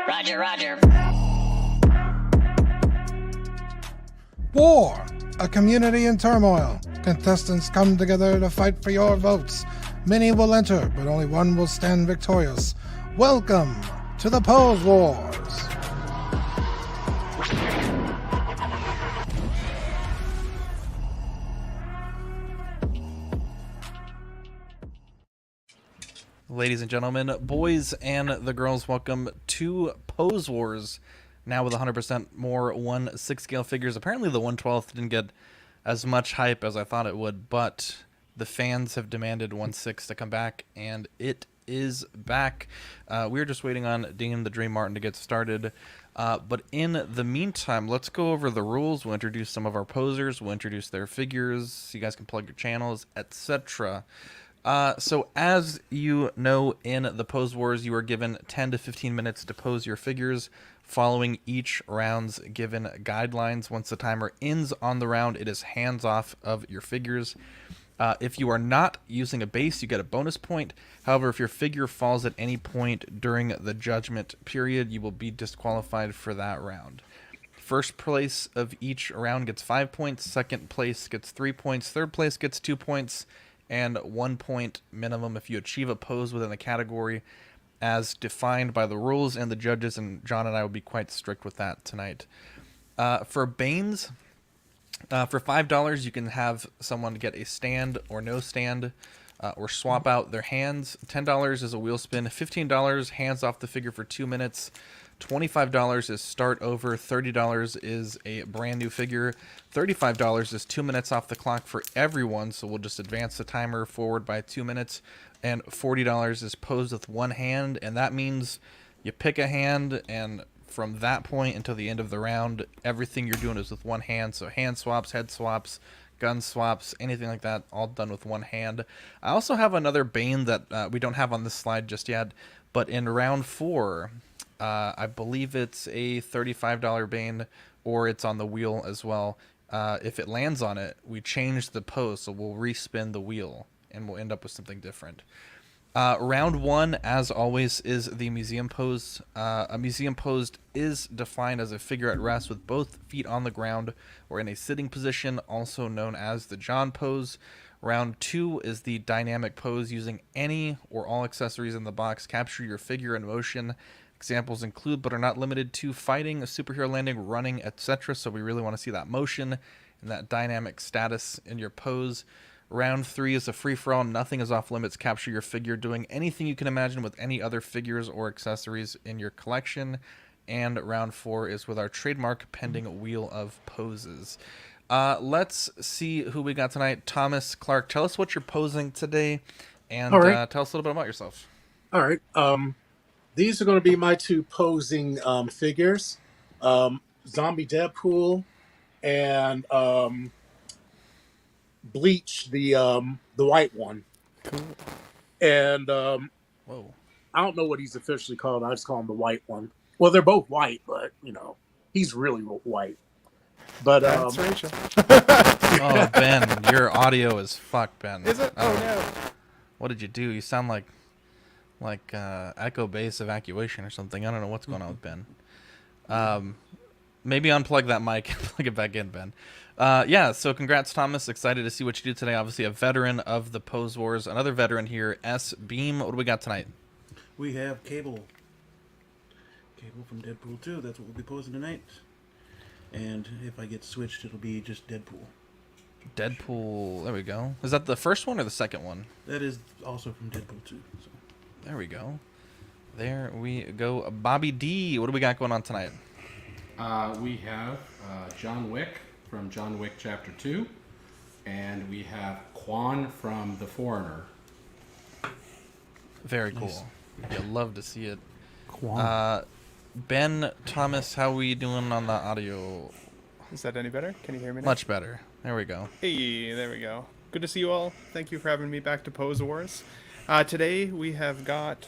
Roger, roger. War, a community in turmoil. Contestants come together to fight for your votes. Many will enter, but only one will stand victorious. Welcome to the Pose Wars. Ladies and gentlemen, boys and the girls, welcome to Pose Wars. Now with 100% more 1/6 scale figures. Apparently the 1/12 didn't get as much hype as I thought it would, but the fans have demanded 1/6 to come back, and it is back. We're just waiting on Dean the Dream Martin to get started. But in the meantime, let's go over the rules. We'll introduce some of our posers. We'll introduce their figures. So you guys can plug your channels, etc. So as you know, in the Pose Wars, you are given 10 to 15 minutes to pose your figures following each round's given guidelines. Once the timer ends on the round, it is hands off of your figures. If you are not using a base, you get a bonus point. However, if your figure falls at any point during the judgment period, you will be disqualified for that round. First place of each round gets 5 points. Second place gets 3 points. Third place gets 2 points. And 1 point minimum if you achieve a pose within the category as defined by the rules and the judges, and John and I will be quite strict with that tonight. For Banes, for $5 you can have someone get a stand or no stand, or swap out their hands. $10 is a wheel spin. $15 hands off the figure for 2 minutes. $25 is start over. $30 is a brand new figure. $35 is 2 minutes off the clock for everyone, so we'll just advance the timer forward by 2 minutes. And $40 is posed with one hand, and that means you pick a hand, and from that point until the end of the round, everything you're doing is with one hand. So hand swaps, head swaps, gun swaps, anything like that, all done with one hand. I also have another Bane that we don't have on this slide just yet, but in round 4, I believe it's a $35 Bane, or it's on the wheel as well. If it lands on it, we change the pose, so we'll respin the wheel, and we'll end up with something different. Round 1, as always, is the museum pose. A museum pose is defined as a figure at rest with both feet on the ground or in a sitting position, also known as the John pose. Round 2 is the dynamic pose. Using any or all accessories in the box, capture your figure in motion. Examples include, but are not limited to, fighting, a superhero landing, running, etc. So we really want to see that motion and that dynamic status in your pose. Round 3 is a free-for-all. Nothing is off limits. Capture your figure doing anything you can imagine with any other figures or accessories in your collection. And round 4 is with our trademark pending wheel of poses. Let's see who we got tonight. Thomas Clark, tell us what you're posing today, and tell us a little bit about yourself. All right. These are going to be my two posing figures, Zombie Deadpool and Bleach, the white one. Cool. And Whoa. I don't know what he's officially called. I just call him the white one. Well, they're both white, but he's really white. But that's Rachel. Oh, Ben, your audio is fucked, Ben. Is it? Oh no. What did you do? You sound like echo base evacuation or something. I don't know what's going on with Ben. Maybe unplug that mic and plug it back in, Ben. Yeah, so congrats, Thomas. Excited to see what you do today. Obviously a veteran of the Pose Wars. Another veteran here, S. Beam. What do we got tonight? We have Cable. Cable from Deadpool 2. That's what we'll be posing tonight. And if I get switched, it'll be just Deadpool. Deadpool. There we go. Is that the first one or the second one? That is also from Deadpool 2. So. There we go. There we go. Bobby D. What do we got going on tonight? We have John Wick from John Wick Chapter 2. And we have Quan from The Foreigner. Very cool. You'll love to see it. Quan. Ben, Thomas, how are we doing on the audio? Is that any better? Can you hear me now? Much better. There we go. Hey, there we go. Good to see you all. Thank you for having me back to Pose Wars. Today we have got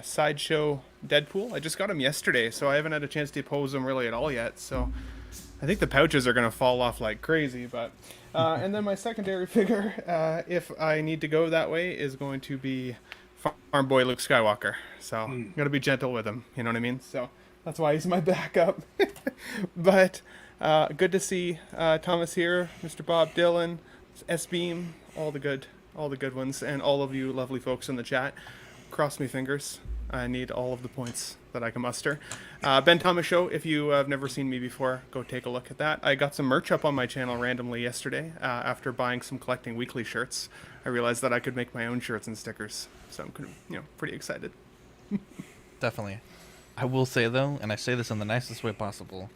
Sideshow Deadpool. I just got him yesterday, so I haven't had a chance to pose him really at all yet. So I think the pouches are going to fall off like crazy. But and then my secondary figure, if I need to go that way, is going to be Farm Boy Luke Skywalker. So I'm going to be gentle with him. You know what I mean? So That's why he's my backup. But good to see Thomas here, Mr. Bob Dylan, S-Beam, all the good ones, and all of you lovely folks in the chat. Cross me fingers. I need all of the points that I can muster. Ben Thomas Show, if you have never seen me before, go take a look at that. I got some merch up on my channel randomly yesterday after buying some Collecting Weekly shirts. I realized that I could make my own shirts and stickers, so I'm pretty excited. Definitely. I will say though, and I say this in the nicest way possible,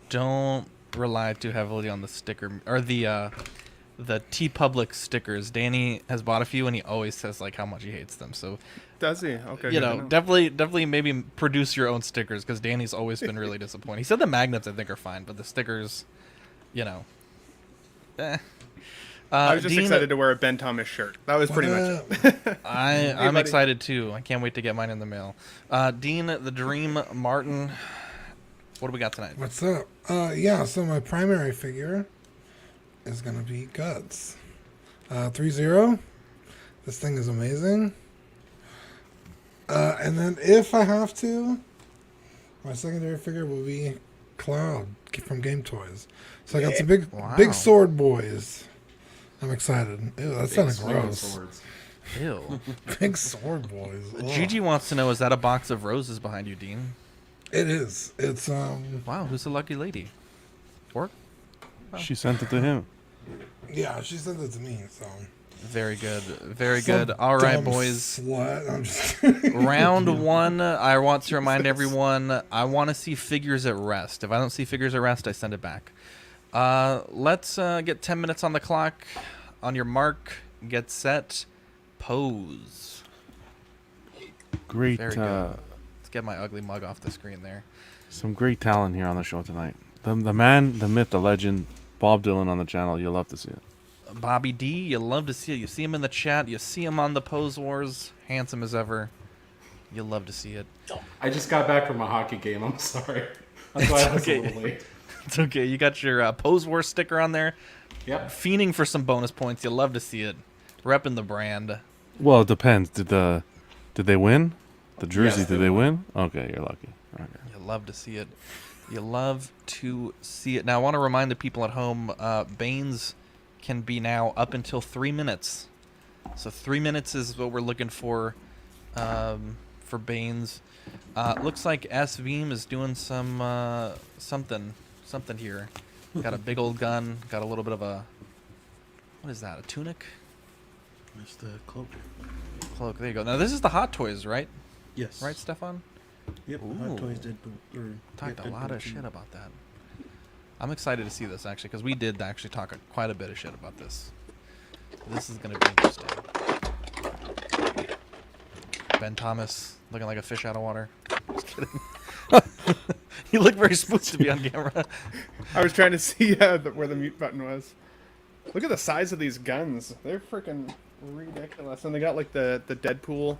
don't rely too heavily on the sticker or the TeePublic stickers. Danny has bought a few, and he always says like how much he hates them. So, Does he? Okay. you good to know, definitely maybe produce your own stickers because Danny's always been really disappointed. He said the magnets I think are fine, but the stickers, you know, I was just Dean, excited to wear a Ben Thomas shirt. That was pretty much it. I'm buddy. excited too. I can't wait to get mine in the mail. Dean, the Dream Martin, what do we got tonight? What's up? Yeah, so my primary figure is going to be Guts. 3-0. This thing is amazing. And then if I have to, my secondary figure will be Cloud from Game Toys. So I got some big sword boys. I'm excited. Ew, that sounded gross. Swords. Ew. Big sword boys. Ugh. Gigi wants to know, is that a box of roses behind you, Dean? It is. It's Wow, who's the lucky lady? Orc? She sent it to him. yeah, she sent it to me, so Very good. Very Some good. All right, dumb boys. Slut. I'm just kidding. Round one, I want to remind everyone, I want to see figures at rest. If I don't see figures at rest, I send it back. Let's get 10 minutes on the clock. On your mark, get set, pose. Great, Very good. Let's get my ugly mug off the screen there. some great talent here on the show tonight. The man, the myth, the legend, Bob Dylan on the channel. You'll love to see it. Bobby D, you love to see it. You see him in the chat. You see him on the Pose Wars. Handsome as ever. You love to see it. I just got back from a hockey game. I'm sorry. That's why I was okay. a little late. It's okay. You got your Pose Wars sticker on there. Yep. Fiending for some bonus points. You love to see it. Repping the brand. Well, it depends. Did they win? The jersey, Yes, did they they won. win? Okay, you're lucky. Okay. You love to see it. You love to see it. Now, I want to remind the people at home, Banes can be now up until 3 minutes. So 3 minutes is what we're looking for Banes. Looks like S-Beam is doing some something here. Got a big old gun. Got a little bit of a, what is that? A tunic? That's the cloak. Cloak. There you go. Now this is the Hot Toys, right? Yes. Right, Stefan? Yep. Ooh. Hot Toys Deadpool. Talked a Deadpool lot of 2. shit about that. I'm excited to see this actually because we did actually talk quite a bit of shit about this. This is going to be interesting. Ben Thomas looking like a fish out of water. Just kidding. You look very smooth to be on camera. I was trying to see where the mute button was. Look at the size of these guns. They're freaking ridiculous. And they got like the Deadpool.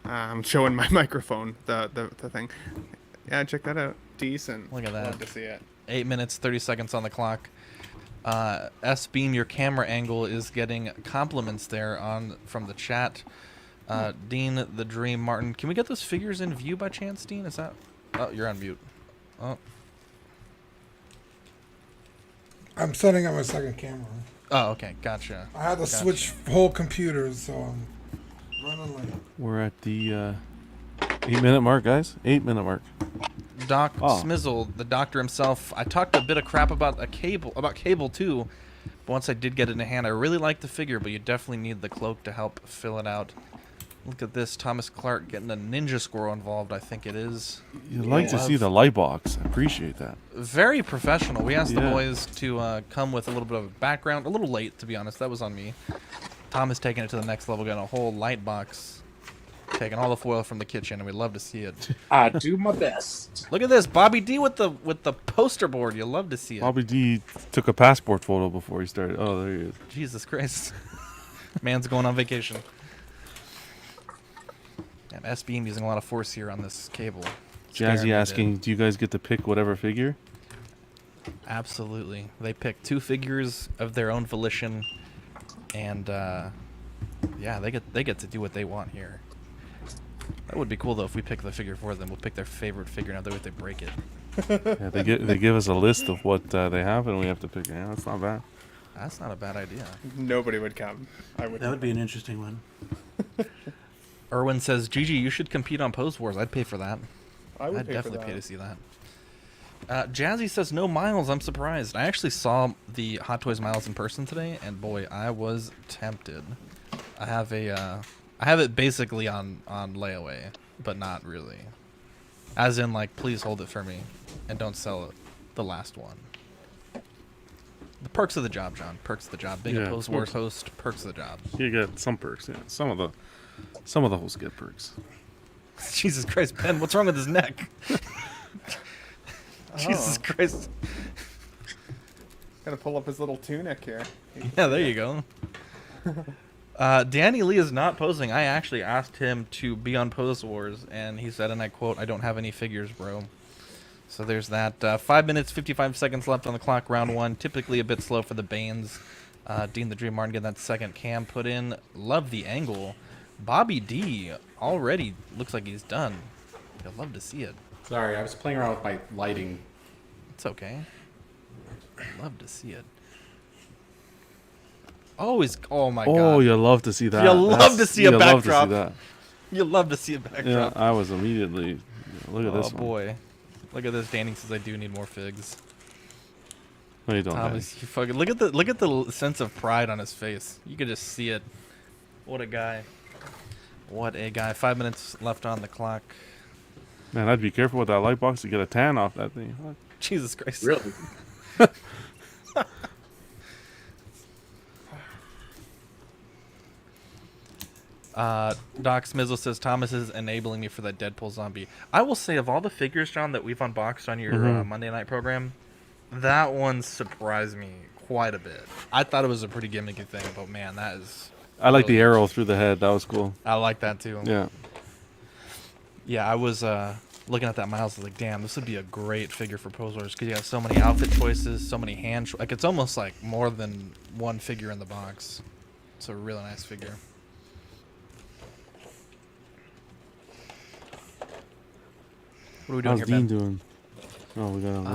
I'm showing my microphone, the thing. Yeah, check that out. Decent. Look at that. Love to see it. 8 minutes, 30 seconds on the clock. S-Beam, your camera angle is getting compliments there from the chat. Dean, the Dream, Martin. Can we get those figures in view by chance, Dean? Is that... Oh, you're on mute. Oh. I'm setting up my second camera. Oh, okay. Gotcha. I had to Gotcha. switch whole computers, so I'm running late. We're at the 8-minute mark, guys. 8-minute mark. Doc Oh. Smizzle, the doctor himself. I talked a bit of crap about Cable too, but once I did get it in hand, I really like the figure, but you definitely need the cloak to help fill it out. Look at this, Thomas Clark getting a ninja squirrel involved, I think it is. You'd like to see the light box. I appreciate that. Very professional. We asked the Yeah. boys to come with a little bit of a background. A little late, to be honest. That was on me. Thomas taking it to the next level, getting a whole light box. Taking all the foil from the kitchen, and we'd love to see it. I do my best. Look at this, Bobby D with the poster board. You love to see it. Bobby D took a passport photo before he started. Oh, there he is. Jesus Christ. Man's going on vacation. Damn, S-Beam using a lot of force here on this cable. Scaring me Jazzy to asking, do you guys get to pick whatever figure? death. Absolutely. They picked 2 figures of their own volition, and yeah, they get to do what they want here. That would be cool though if we pick the figure for them. We'll pick their favorite figure, and that way they break it. Yeah, they give us a list of what they have, and we have to pick it. Yeah, that's not bad. That's not a bad idea. Nobody would come. I would. That would be an interesting one. Erwin says, Gigi, you should compete on Pose Wars. I'd pay for that. I would I'd pay definitely for pay that. to see that. Jazzy says, no Miles. I'm surprised. I actually saw the Hot Toys Miles in person today, and boy, I was tempted. I have it basically on layaway, but not really. As in, like, please hold it for me, and don't sell it. The last one. The perks of the job, John. Perks of the job. Being a Yeah, Pose Wars host, perks of the job. You get some perks. Yeah, some of the hosts get perks. Jesus Christ, Ben, what's wrong with his neck? Jesus Christ. Gotta pull up his little tunic here. Yeah, there you go. Danny Lee is not posing. I actually asked him to be on Pose Wars, and he said, and I quote, "I don't have any figures, bro." So there's that. 5 minutes, 55 seconds left on the clock, round one. Typically a bit slow for the Banes. Dean the Dream Martin getting that second cam put in. Love the angle. Bobby D already looks like he's done. I'd love to see it. Sorry, I was playing around with my lighting. It's okay. Love to see it. Always. Oh my god. Oh, you love to see that. You love to see a you love to see backdrop. that. You love to see a Yeah, backdrop. I was immediately. Look at Oh this one. boy. Look at this. Danny says I do need more figs. No, you don't. Thomas, you fucking look at the sense of pride on his face. You could just see it. What a guy. What a guy. 5 minutes left on the clock. Man, I'd be careful with that light box to get a tan off that thing. What? Jesus Christ. Really? Doc Smizzle says Thomas is enabling me for that Deadpool zombie. I will say, of all the figures, John, that we've unboxed on your Monday night program, that one surprised me quite a bit. I thought it was a pretty gimmicky thing, but man, that is. I like the really arrow through the head. That was cool. I like that too. Yeah. Yeah, I was looking at that Miles. I was like, damn, this would be a great figure for Pose Wars because you have so many outfit choices, so many hand. Like, it's almost like more than one figure in the box. It's a really nice figure. What are we doing How's here, Dean Ben? doing? Oh, we got him.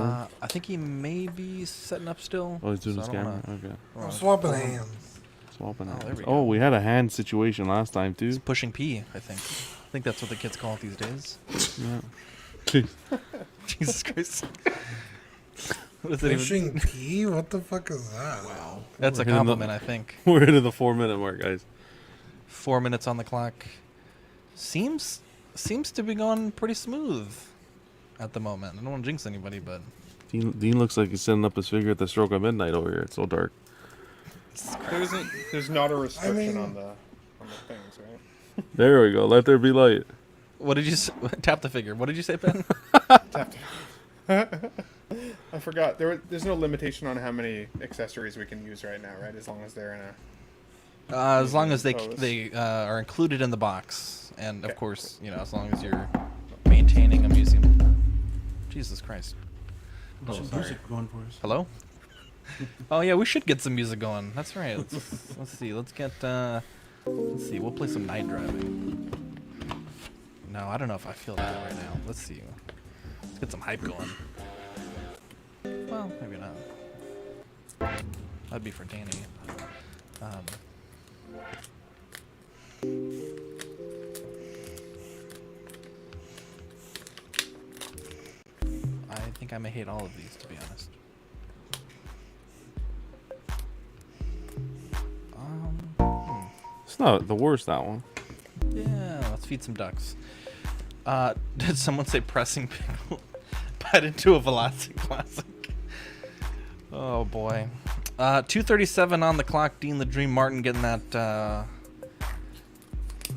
I think he may be setting up still. Oh, he's doing so his I don't camera. wanna- Okay. I'm swapping hands. Swapping Oh, hands. there we Oh, go. we had a hand situation last time He's too. pushing P, I think. I think that's what the kids call it these days. Yeah. Jesus Christ. What is it even? Pushing P? What the fuck is that? Wow. That's a We're hitting the- compliment, I think. We're into the 4-minute mark, guys. 4 minutes on the clock. Seems to be going pretty smooth at the moment. I don't want to jinx anybody, but Dean looks like he's setting up his figure at the stroke of midnight over here. It's so dark. There's not a restriction mean- on the things, right? There we go. Let there be light. what did you tap the figure? What did you say, Ben? Tapped it. I forgot. There's no limitation on how many accessories we can use right now, right? As long as they're in a. As long as Pose. they are included in the box, and of Okay. course, as long as you're maintaining a museum. Jesus Christ. Oh, Some sorry. music going for us. Hello? Oh yeah, we should get some music going. That's right. Let's see. Let's get. Let's see. We'll play some Night Driving. No, I don't know if I feel that right now. Let's see. Let's get some hype going. Well, maybe not. That'd be for Danny. I think I may hate all of these, to be honest. It's not the worst, that one. Yeah, let's feed some ducks. Did someone say pressing pickle bite into a Velocity Classic? Oh boy. 2:37 on the clock. Dean the Dream Martin getting that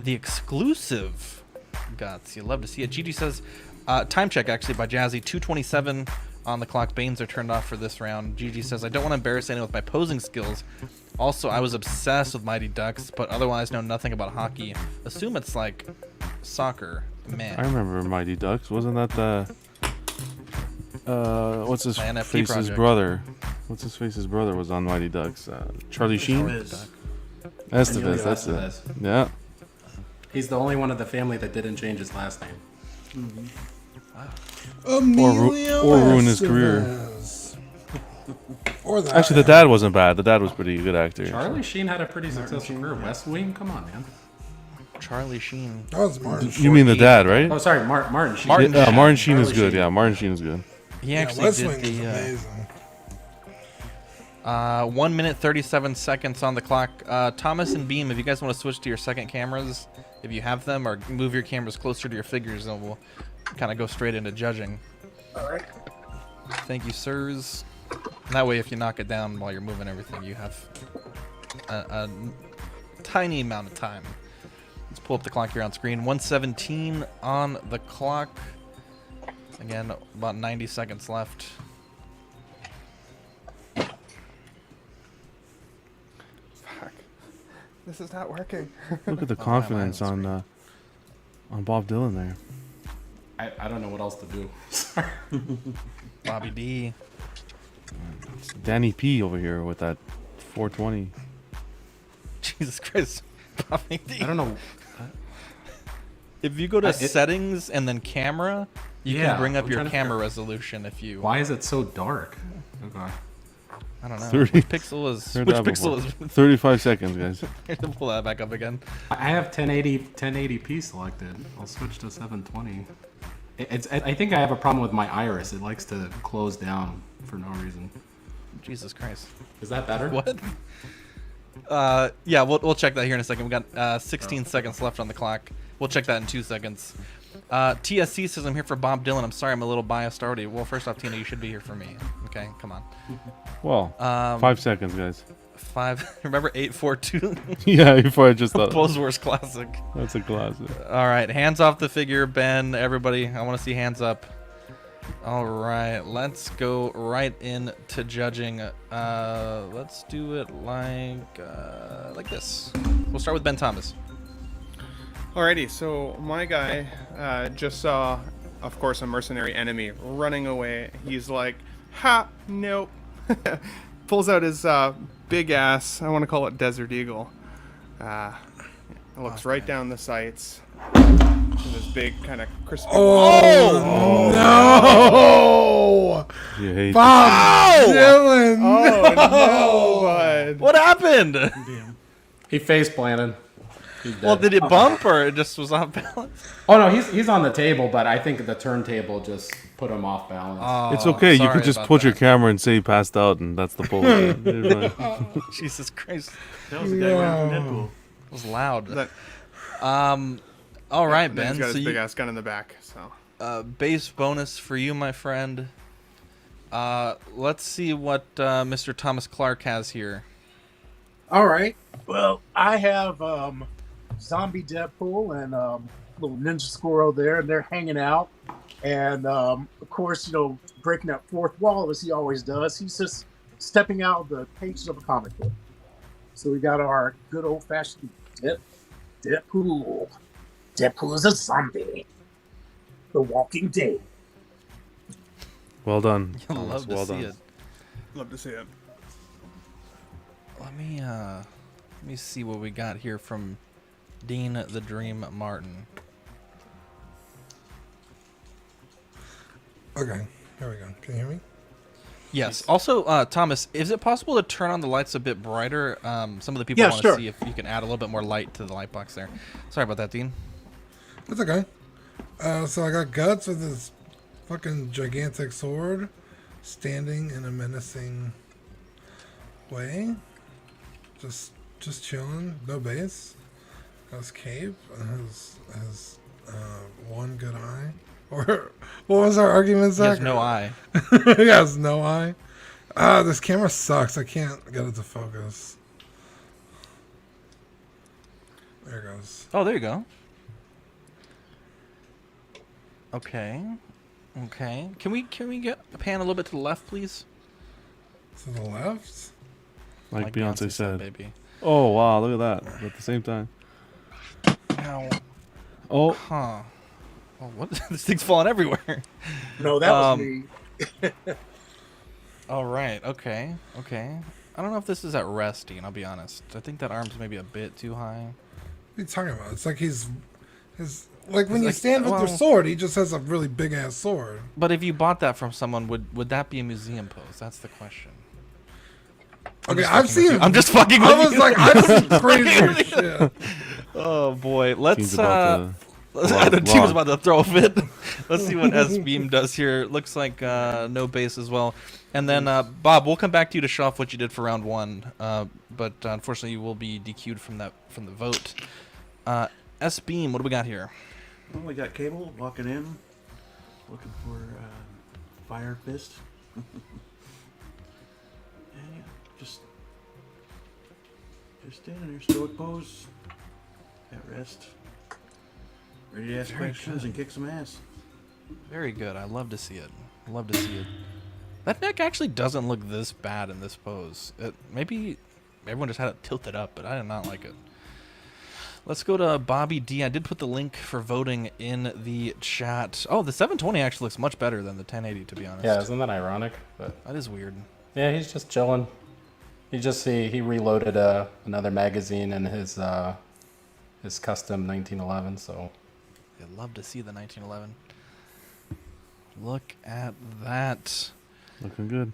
the exclusive guts. You love to see it. Gigi says time check actually by Jazzy. 2:27 on the clock. Banes are turned off for this round. Gigi says I don't want to embarrass anyone with my posing skills. Also, I was obsessed with Mighty Ducks, but otherwise know nothing about hockey. Assume it's like soccer. Man. I remember Mighty Ducks. Wasn't that the what's his My NFT face's project. brother? What's his face's brother was on Mighty Ducks? Charlie Sheen. Riz. Estevez. That's it. Estevez. Yeah. He's the only one of the family that didn't change his last name. Emilio or ruin his career. Estevez. Or that. Actually, the dad wasn't bad. The dad was pretty good actor. Charlie Sheen had a pretty successful career. West Wing, come on, man. Charlie Sheen. That was Martin. You mean the dad, right? Oh, sorry, Martin Sheen. Martin Yeah, Sheen. Martin Sheen is Charlie good. Sheen. Yeah, Martin Sheen is good. He Yeah, actually West did Wing is the amazing. 1 minute 37 seconds on the clock. Thomas and Beam, if you guys want to switch to your second cameras, if you have them, or move your cameras closer to your figures, then we'll kind of go straight into judging. All right. Thank you, sirs. And that way, if you knock it down while you're moving everything, you have a tiny amount of time. Let's pull up the clock here on screen. 1:17 on the clock. Again, about 90 seconds left. Fuck. This is not working. Look at the my confidence mind's on Bob Dylan there. I don't know what else to do. Sorry. Bobby D. It's Danny P over here with that 420. Jesus Christ. Bobby D. I don't know. If you go to It- settings and then camera, you Yeah, can bring up I'm your trying to camera figure- resolution if you. Why is it so dark? Okay. I don't know. 30. Which pixel is? Heard Which that pixel before. is? 35 seconds, guys. Pull that back up again. I have 1080p selected. I'll switch to 720. I think I have a problem with my iris. It likes to close down for no reason. Jesus Christ. Is that better? What? Yeah, we'll check that here in a second. We got 16 seconds left on the clock. We'll check that in 2 seconds. TSC says I'm here for Bob Dylan. I'm sorry, I'm a little biased already. Well, first off, Tina, you should be here for me. Okay, come on. Well, 5 seconds, guys. 5. Remember 842? Yeah, before I just thought Pose Wars classic. that's a classic. All right, hands off the figure, Ben. Everybody, I want to see hands up. All right, let's go right into judging. Let's do it like this. We'll start with Ben Thomas. Alrighty, so my guy just saw, of course, a mercenary enemy running away. He's like, ha, nope. Pulls out his big ass, I want to call it Desert Eagle. Looks right down the sights. With his big kind of crispy. Oh, no! You hate Bob Dylan! Oh, no, bud. What happened? He face planted. He's dead. Well, did it bump or it just was off balance? Oh no, he's on the table, but I think the turntable just put him off balance. It's okay. You sorry could just about put your that. camera and say he passed out, and that's the pose. You're fine. Jesus Christ, That was the guy running from Deadpool. it was loud. That- All right, And then Ben. he's got So his big you, ass gun in the back. So base bonus for you, my friend. Let's see what Mr. Thomas Clark has here. All right. Well, I have Zombie Deadpool and little Ninja Squirrel there, and they're hanging out. And of course, breaking that fourth wall as he always does. He's just stepping out of the pages of a comic book. So we got our good old fashioned Deadpool. Deadpool is a zombie. The Walking Dead. Well done. You'll Thomas, love to well see done. it. love to see it. Let me see what we got here from Dean the Dream Martin. Okay, here we go. Can you hear me? Yes. Also, Thomas, is it possible to turn on the lights a bit brighter? Some of the people Yeah, want sure. to see if you can add a little bit more light to the light box there. Sorry about that, Dean. It's okay. So I got Guts with his fucking gigantic sword, standing in a menacing way. Just chilling, no base. Got his cape, has one good eye. Or what was our argument, He Zach? has no eye. He has no eye. This camera sucks. I can't get it to focus. There it goes. Oh, there you go. Okay. Okay. Can we get a pan a little bit to the left, please? To the left? Like Beyonce said. baby. Oh wow, look at that. At the same time. Ow. Oh, Huh. Oh, what? This thing's falling everywhere. No, that was me. All right. Okay. Okay. I don't know if this is at rest, Dean. I'll be honest. I think that arm's maybe a bit too high. What are you talking about? It's like he's His like when you like, stand with your well- sword, he just has a really big ass sword. But if you bought that from someone, would that be a museum pose? That's the question. Okay, just I've fucking with seen. you. I'm just fucking with I was you. like, I've seen crazy shit. Oh boy, Team's let's about I know Team was log. about to throw a fit. Let's see what S Beam does here. Looks like no base as well. And then Bob, we'll come back to you to show off what you did for round 1. But unfortunately, you will be DQ'd from the vote. S Beam, what do we got here? Well, we got Cable walking in, looking for Fire Fist. And yeah, just standing there, stoic pose, at rest, ready to ask Very questions good. and kick some ass. Very good. I love to see it. Love to see it. That neck actually doesn't look this bad in this pose. Maybe everyone just had it tilted up, but I did not like it. Let's go to Bobby D. I did put the link for voting in the chat. Oh, the 720 actually looks much better than the 1080, to be honest. Yeah, isn't that ironic? But That is weird. yeah, he's just chilling. He reloaded another magazine in his custom 1911. So I'd love to see the 1911. Look at that. Looking good.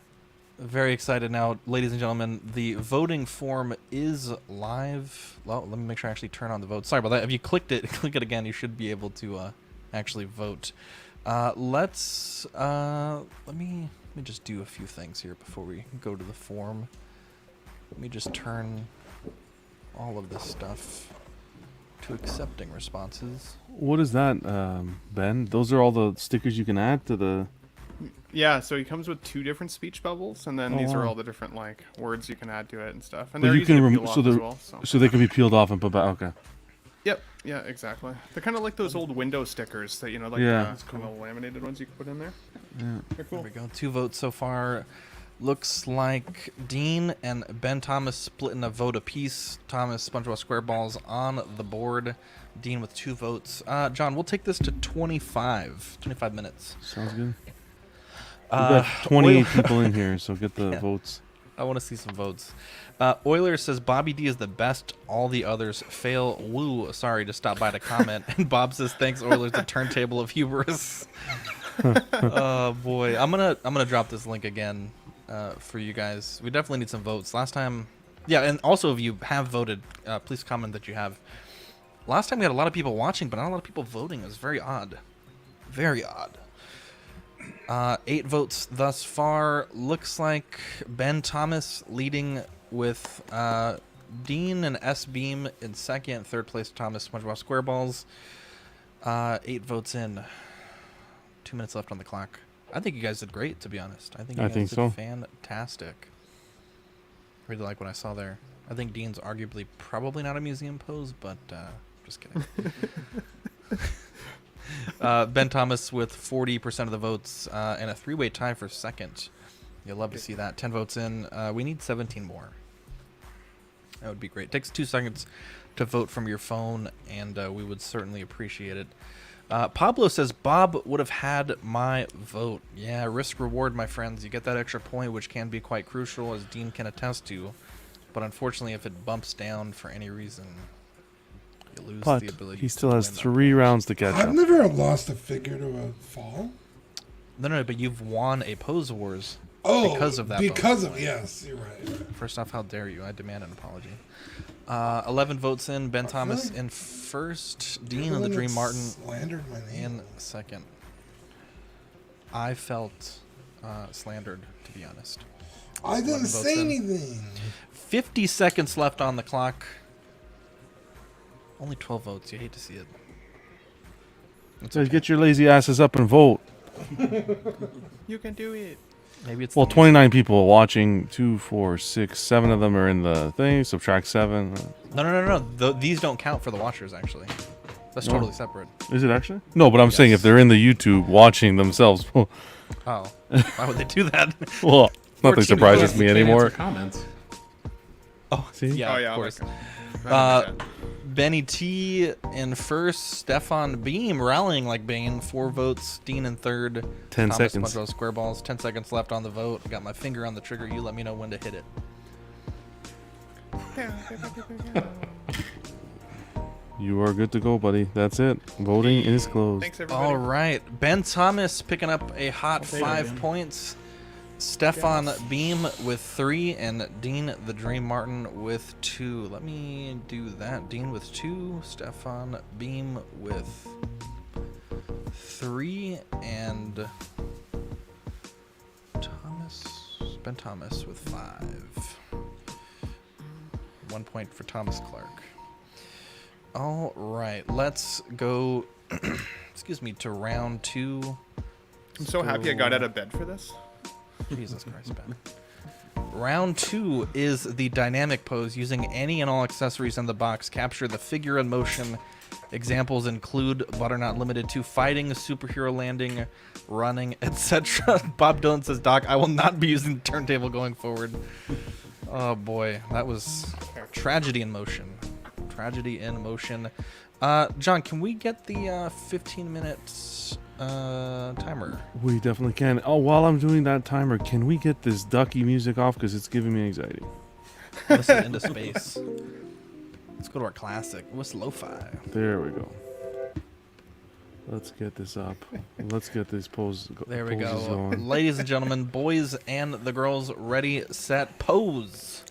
Very excited now, ladies and gentlemen. The voting form is live. Well, let me make sure I actually turn on the vote. Sorry about that. If you click it again, you should be able to actually vote. Let me just do a few things here before we go to the form. Let me just turn all of this stuff to accepting responses. What is that, Ben? Those are all the stickers you can add to the. Yeah, so he comes with 2 different speech bubbles, and then these are wow. all the different like words you can add to it and stuff. And But they're you easy can to rem- peel so off they're- as well. So they can be peeled off and put back. Okay. Yep. Yeah, exactly. They're kind of like those old window stickers that like Yeah. those kind of laminated ones you can put in there. Yeah. They're cool. There we go. 2 votes so far. Looks like Dean and Ben Thomas splitting a vote apiece. Thomas, SpongeBob SquareBalls on the board. Dean with 2 votes. John, we'll take this to 25 minutes. Sounds good. We've got 28 people in here, so get the Yeah. votes. I want to see some votes. Euler says Bobby D is the best. All the others fail. Woo. Sorry to stop by to comment. And Bob says thanks. Euler's the turntable of hubris. Oh boy, I'm gonna drop this link again for you guys. We definitely need some votes. Last time, yeah, and also if you have voted, please comment that you have. Last time we had a lot of people watching, but not a lot of people voting. It was very odd. Very odd. 8 votes thus far. Looks like Ben Thomas leading with Dean and S Beam in second. Third place, Thomas, SpongeBob SquareBalls. 8 votes in. 2 minutes left on the clock. I think you guys did great, to be honest. I think you I guys think did so. fantastic. Really like what I saw there. I think Dean's arguably probably not a museum pose, but just kidding. Ben Thomas with 40% of the votes and a 3-way tie for second. You'll love to see that. 10 votes in. We need 17 more. That would be great. It takes 2 seconds to vote from your phone, and we would certainly appreciate it. Pablo says, Bob would have had my vote. Yeah, risk reward, my friends. You get that extra point, which can be quite crucial, as Dean can attest to. But unfortunately, if it bumps down for any reason, you lose But the ability he still has win. 3 rounds to catch I've up. never lost a figure to a fall. No, but you've won a Pose Wars Oh, because of that. Because bonus of point. yes, you're right. First off, how dare you? I demand an apology. 11 votes in. Ben Thomas like in first. You're Dean and the one Dream that Martin slandered my name. in second. I felt slandered, to be honest. I 11 didn't votes say in. anything. 50 seconds left on the clock. Only 12 votes. You hate to see it. It's Guys, okay. get your lazy asses up and vote. You can do it. Maybe it's Well, the 29 people watching. 2, 4, 6, 7 of them are in the thing. Subtract 7. No. These don't count for the watchers, actually. That's No. totally separate. Is it actually? No, but I'm saying if Yes. they're in the YouTube watching themselves, well, Oh, why would they do that? nothing 14 surprises votes. me You can't anymore. answer comments. Oh, See? yeah, Oh, yeah, of course. Uh, Benny T in first, Stefan Beam rallying like Bane, 4 votes. Dean in third. 10 Thomas seconds. SpongeBob SquareBalls, 10 seconds left on the vote. Got my finger on the trigger. You let me know when to hit it. You are good to go, buddy. That's it. Voting is closed. Thanks, everybody. All right. Ben Thomas picking up a hot take it, 5 Ben. points. Stefan Beam with 3 and Dean the Dream Martin with 2. Let me do that. Dean with 2, Stefan Beam with 3, and Ben Thomas with 5. 1 point for Thomas Clark. All right, let's go. Excuse me, to round 2. I'm so happy I got out of bed for this. Jesus Christ, Ben. Round 2 is the dynamic pose. Using any and all accessories in the box, capture the figure in motion. Examples include, but are not limited to, fighting, superhero landing, running, etc. Bob Dylan says, Doc, I will not be using the turntable going forward. Oh boy, that was tragedy in motion. Tragedy in motion. John, can we get the 15 minutes timer? We definitely can. Oh, while I'm doing that timer, can we get this ducky music off? Because it's giving me anxiety. Listen into space. Let's go to our classic. What's lo-fi? There we go. Let's get this up. Let's get this pose. There we poses go. going. Ladies and gentlemen, boys and the girls, ready, set, pose.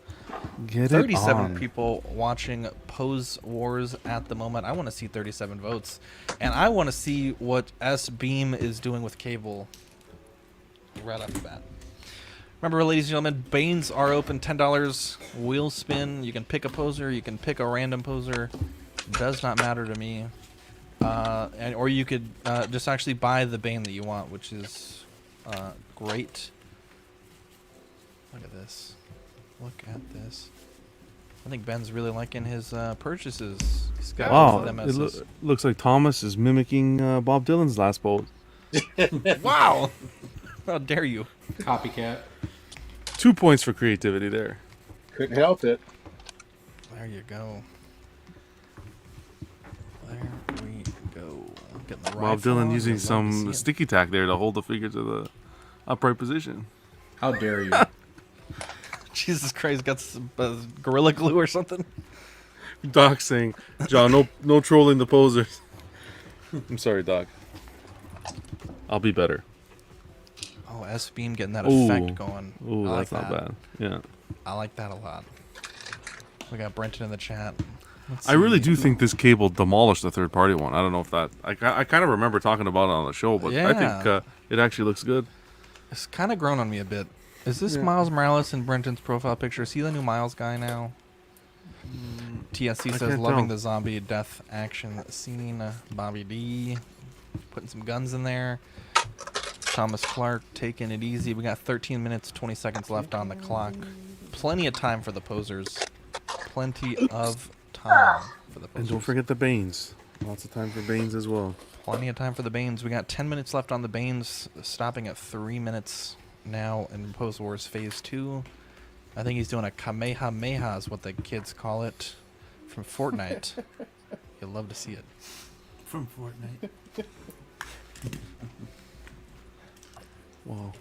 Get it 37 on. people watching Pose Wars at the moment. I want to see 37 votes. And I want to see what S Beam is doing with Cable right off the bat. Remember, ladies and gentlemen, Banes are open. $10 wheel spin. You can pick a poser. You can pick a random poser. Does not matter to me. Or you could just actually buy the Bane that you want, which is great. Look at this. Look at this. I think Ben's really liking his purchases. He's got both Wow, of them it as looks like Thomas is mimicking Bob Dylan's last pose. wow! How dare you? Copycat. 2 points for creativity there. Couldn't help it. There you go. There we go. I'm getting the Bob rifle. Dylan I'd using love to some see it. sticky tack there to hold the figure to the upright position. How dare you? Jesus Christ, got some gorilla glue or something? Doc saying, John, no trolling the posers. I'm sorry, Doc. I'll be better. Oh, S Beam getting that Ooh. effect going. Ooh, I that's like not that. bad. Yeah. I like that a lot. We got Brenton in the chat. Let's I really see. do think this cable demolished the third party one. I don't know if that... I kind of remember talking about it on the show, but I think Yeah. it actually looks good. It's kind of grown on me a bit. Is this Miles Morales in Brenton's profile picture? Is he the new Miles guy now? TSC I says, can't loving tell. the zombie death action scene. Bobby D putting some guns in there. Thomas Clark taking it easy. We got 13 minutes, 20 seconds left on the clock. Plenty of time for the posers. Plenty of time for the posers. And don't forget the Banes. Lots of time for Banes as well. Plenty of time for the Banes. We got 10 minutes left on the Banes, stopping at 3 minutes now in Pose Wars Phase 2. I think he's doing a Kamehameha is what the kids call it from Fortnite. You'll love to see it. From Fortnite. Wow.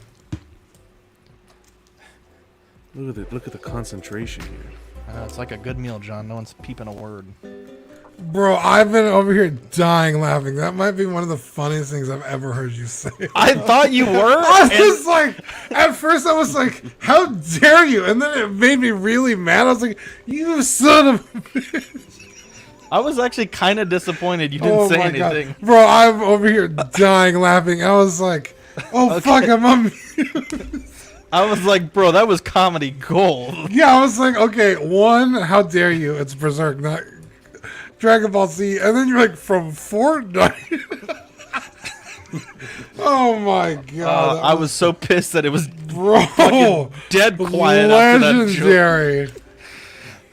Look at the concentration here. It's like a good meal, John. No one's peeping a word. Bro, I've been over here dying laughing. That might be one of the funniest things I've ever heard you say. I thought you were. I was like, at first I was like, how dare you? And then it made me really mad. I was like, you son of a bitch. I was actually kind of disappointed you didn't say anything. God. Bro, I'm over here dying laughing. I was like, oh, fuck, I'm on mute. I was like, bro, that was comedy gold. Yeah, I was like, okay, one, how dare you? It's Berserk, not Dragon Ball Z. And then you're like, from Fortnite? Oh my god. I was so pissed that it was bro, dead quiet after that joke. legendary.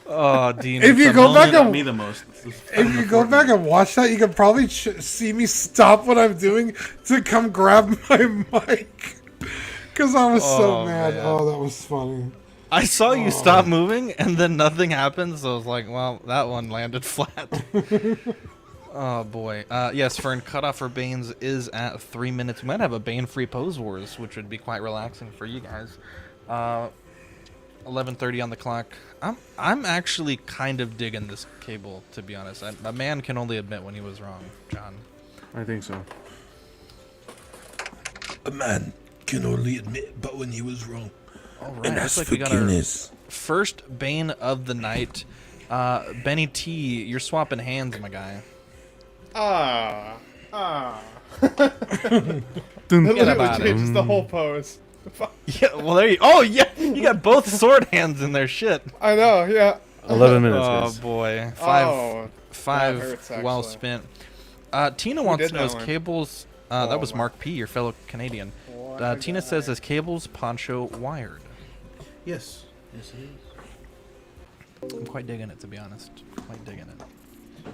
Oh, Dean. If you it's a go back moment- and Me the most. if you go back and watch that, you can probably see me stop what I'm doing to come grab my mic. Because I was so Oh, mad. man. Oh, that was funny. I saw you stop moving, and then nothing happened, so I was like, well, that one landed flat. Oh, boy. Yes, Fern, cutoff for Banes is at 3 minutes. We might have a Bane-free Pose Wars, which would be quite relaxing for you guys. 11:30 on the clock. I'm actually kind of digging this cable, to be honest. A man can only admit when he was wrong, John. I think so. A man can only admit but when he was wrong. All right, looks like we got our first Bane of the night. Benny T, you're swapping hands, my guy. It literally changes the whole pose. Yeah, well there you. Oh yeah, you got both sword hands in there. Shit. I know, yeah. 11 minutes, Oh guys. Oh, boy, that five hurts, well actually. spent. Tina wants did to know that is one? cables. That Oh, was my- Mark P, your fellow Canadian. What Tina a says guy. is cables poncho wired. Yes. Yes, it is. I'm quite digging it, to be honest. Quite digging it.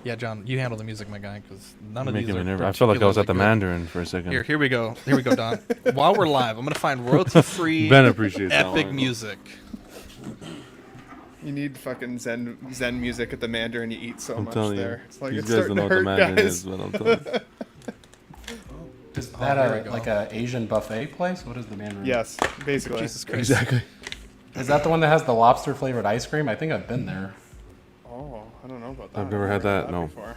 Yeah, John, you handle the music, my guy, because none of these Making are. me nervous. I felt like I was at the particularly Mandarin for a second. good. Here we go. Here we go, Don. While we're live, I'm gonna find royalty-free, Ben appreciates that epic one. music. You need fucking Zen music at the Mandarin. You eat so I'm much telling there. you. It's like These it's guys don't starting know to what the hurt, Mandarin guys. is, but I'm telling you. Is Oh, that there we go. like a Asian buffet place? What is the Mandarin? Yes, basically. Jesus Christ. Exactly. Is that the one that has the lobster flavored ice cream? I think I've been there. Oh, I don't know about that. I've never had that, no. Before.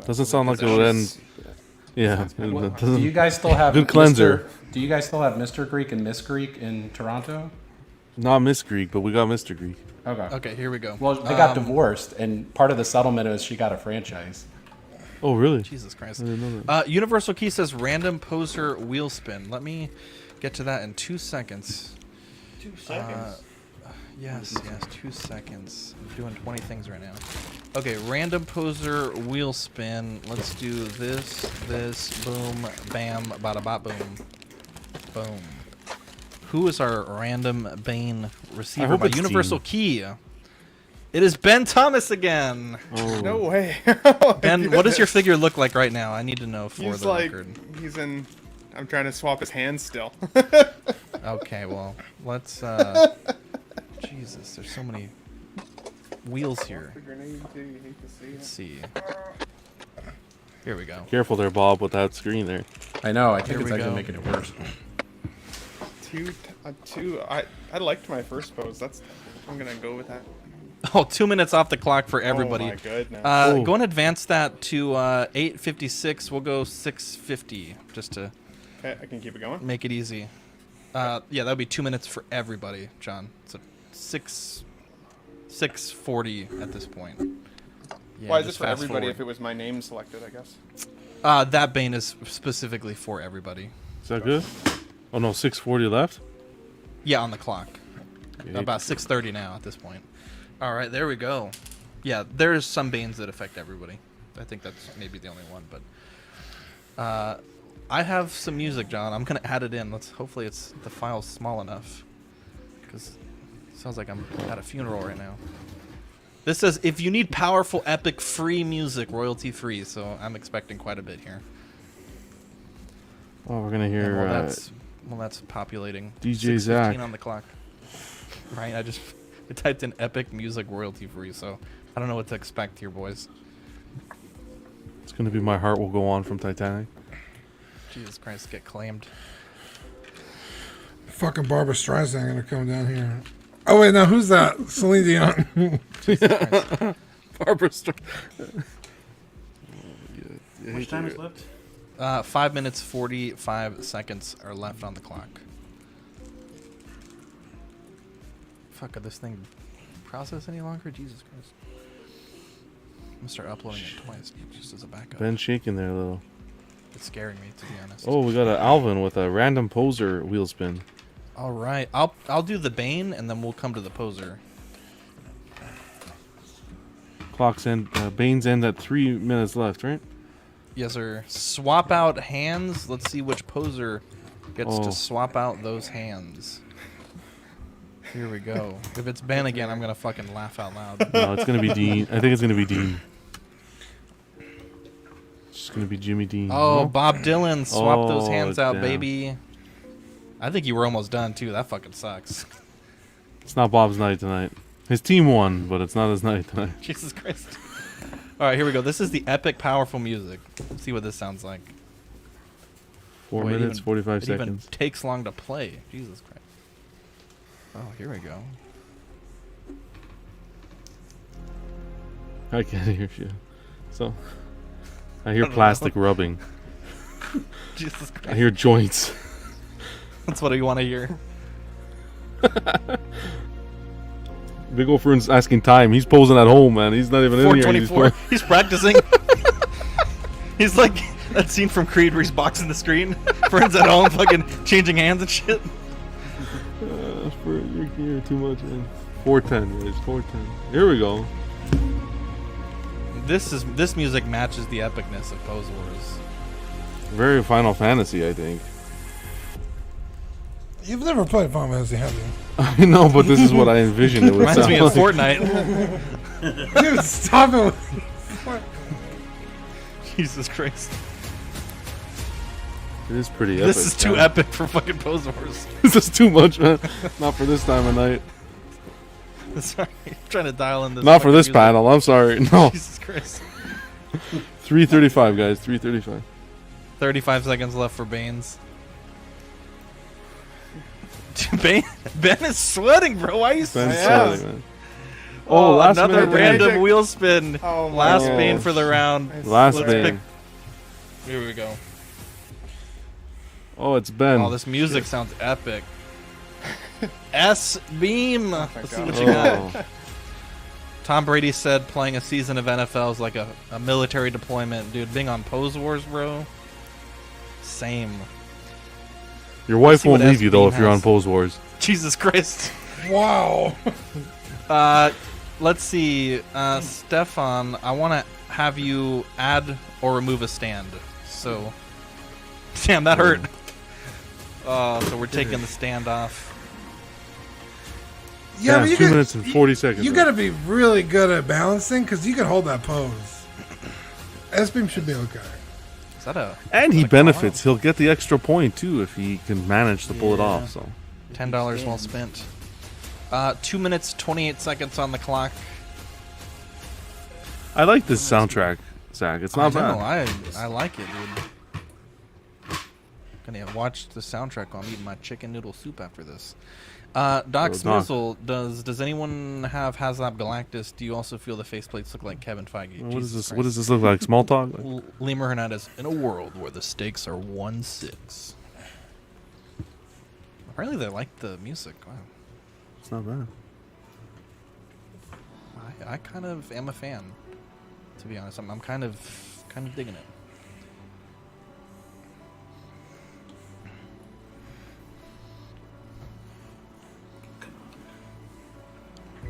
Doesn't sound like it would end. Yeah. It Do doesn't- you guys still have Good cleanser. Do you guys still have Mr. Greek and Miss Greek in Toronto? Not Miss Greek, but we got Mr. Greek. Okay. Okay, here we go. Well, they got divorced, and part of the settlement is she got a franchise. Oh, really? Jesus Christ. I didn't know that. Universal Key says random poser wheel spin. Let me get to that in 2 seconds. 2 seconds. Yes, 2 seconds. I'm doing 20 things right now. Okay, random poser wheel spin. Let's do this, boom, bam, bada bop, boom. Boom. Who is our random Bane receiver hope by it's Universal Key? It is Ben Thomas again. Oh. No way. Ben, what does your figure look like right now? I need to know for He's the like, record. he's in. I'm trying to swap his hands still. Okay, well, let's. Jesus, there's so many wheels here. Let's see. Here we go. Careful there, Bob, with that screen there. I know. I think Here it's we actually go. making it worse. I liked my first pose. I'm gonna go with that. Oh, 2 minutes off the clock for everybody. Oh my goodness. Oh. Go and advance that to 8:56. We'll go 6:50 just to Okay, I can keep it going. make it easy. Yeah, that would be 2 minutes for everybody, John. So 6:40 at this point. Yeah, Why is this just for fast everybody forward. if it was my name selected, I guess? That Bane is specifically for everybody. Is that good? Oh, no, 6:40 left? Yeah, on the clock. Yeah, About 6:30 now at this point. All right, there we go. Yeah, there's some Banes that affect everybody. I think that's maybe the only one, but I have some music, John. I'm gonna add it in. Hopefully the file's small enough, because it sounds like I'm at a funeral right now. This says if you need powerful, epic, free music, royalty free. So I'm expecting quite a bit here. Oh, we're gonna And hear while that's populating. DJ 6:15 Zach. on the clock. Right, I typed in epic music royalty free, so I don't know what to expect here, boys. it's gonna be "My Heart Will Go On" from Titanic. Jesus Christ, get claimed. Fucking Barbara Streisand gonna come down here. Oh wait, now who's that? Celine Dion. Barbara Streisand. How much time is left? 5 minutes 45 seconds are left on the clock. Fuck, could this thing process any longer? Jesus Christ. I'm gonna start uploading it twice just as a backup. Ben shaking there a little. It's scaring me, to be honest. Oh, we got an Alvin with a random poser wheel spin. All right, I'll do the Bane and then we'll come to the poser. Clock's end. Bane's end at 3 minutes left, right? Yes, sir. Swap out hands. Let's see which poser gets Oh. to swap out those hands. Here we go. If it's Ben again, I'm gonna fucking laugh out loud. No, it's gonna be Dean. I think it's gonna be Dean. It's just gonna be Jimmy Dean. Oh, no? Bob Dylan, swap those Oh, hands out, damn. baby. I think you were almost done too. That fucking sucks. It's not Bob's night tonight. His team won, but it's not his night tonight. Jesus Christ. All right, here we go. This is the epic, powerful music. Let's see what this sounds like. 4 Boy, it minutes, even- 45 It even seconds. takes long to play. Jesus Christ. Oh, here we go. I can't hear shit. So, I hear plastic rubbing. Jesus Christ. I hear joints. That's what you want to hear. Big ol' Fern's asking time. He's posing at home, man. He's not even in here. He's 424. He's practicing. He's like that scene from Creed where he's boxing the screen. Friends at home, fucking changing hands and shit. You're here too much, man. 410, guys. 410. Here we go. This music matches the epicness of Pose Wars. Very Final Fantasy, I think. You've never played Final Fantasy, have you? I know, but this is what I envisioned it would Reminds sound me of like. Fortnite. Dude, stop it. Jesus Christ. It is pretty epic. This is too yeah. epic for fucking Pose Wars. This is too much, man. Not for this time of night. Sorry, I'm trying to dial in this. Not for fucking this music. panel. I'm sorry. No. Jesus Christ. 3:35, guys. 3:35. 35 seconds left for Baines. Ben is sweating, bro. Why are you Ben's sweating? sweating, man. Oh, last another minute random Magic. wheel spin. Oh, my Last God. Bane for the round. Last Let's Bane. Here we go. Oh, it's Ben. Oh, this music sounds epic. S Beam. Let's see what you Oh. got. Tom Brady said playing a season of NFL is like a military deployment. Dude, being on Pose Wars, bro. Same. Your wife see what won't leave you though S-Beam if you're on has. Pose Wars. Jesus Christ. Wow. Let's see. Stefan, I want to have you add or remove a stand. So, damn, that hurt. So we're taking the stand off. Yeah, but you 2 got- minutes and 40 seconds. You left. gotta be really good at balancing because you can hold that pose. S-Beam should be okay. Is that a And he like, benefits. He'll get the extra point too if he can manage to pull it Yeah. off. So $10 well spent? 2 minutes, 28 seconds on the clock. I like this soundtrack, Zach. It's not I bad. know, I like it, dude. Gonna watch the soundtrack while I'm eating my chicken noodle soup after this. Doc Doc. Smizzle, does anyone have Haslab Galactus? Do you also feel the faceplates look like Kevin Feige? What is Jesus this? Christ. What does this look like? Small talk? Like, Lemur Hernandez, in a world where the stakes are 1-6. Apparently they like the music. Wow. it's not bad. I kind of am a fan, to be honest. I'm kind of digging it.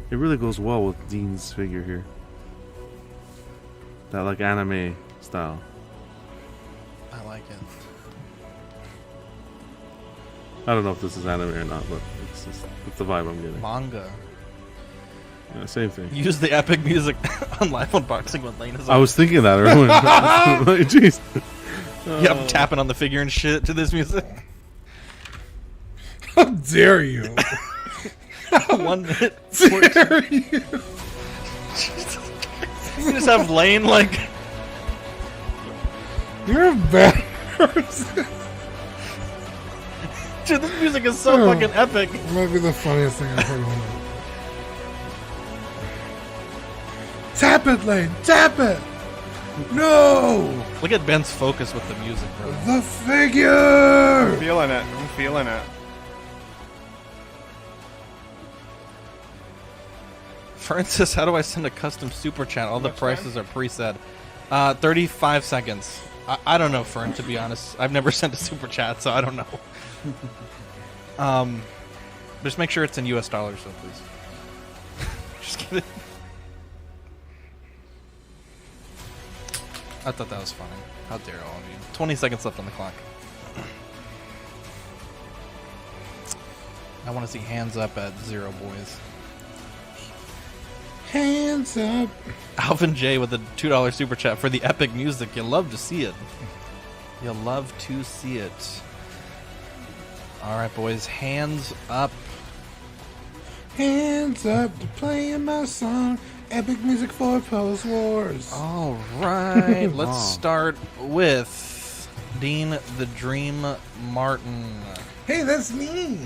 It really goes well with Dean's figure here. That like anime style. I like it. I don't know if this is anime or not, but it's the vibe I'm getting. Manga. Yeah, same thing. Use the epic music on live unboxing when Lane is on. I was thinking that earlier. Like, jeez. Yeah, I'm tapping on the figure and shit to this music. How dare you? 1 minute. Dare you? You just have Lane like. You're a bad person. Dude, this music is so Oh. fucking epic. Might be the funniest thing I've heard in my life. Tap it, Lane. Tap it. No. Look at Ben's focus with the music, bro. The figure. Feeling it. I'm feeling it. Francis, how do I send a custom super chat? All the prices are preset. 35 seconds. I don't know, Fern, to be honest. I've never sent a super chat, so I don't know. Just make sure it's in US dollars, though, please. Just kidding. I thought that was funny. How dare all of you. 20 seconds left on the clock. I want to see hands up at 0, boys. Hands up. Alvin J with a $2 super chat for the epic music. You love to see it. You love to see it. All right, boys. Hands up. Hands up to playing my song. Epic music for Pose Wars. All right. Let's start with Dean the Dream Martin. Hey, that's me.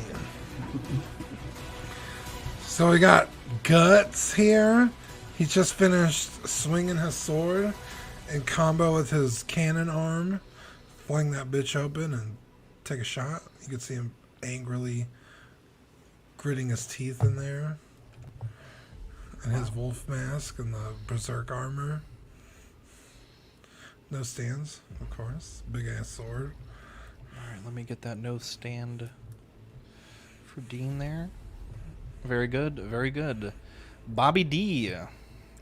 So we got Guts here. He just finished swinging his sword in combo with his cannon arm. Fling that bitch open and take a shot. You can see him angrily gritting his teeth in there. And his wolf mask and the berserk armor. No stands, of course. Big ass sword. Alright, let me get that no stand for Dean there. Very good, very good. Bobby D.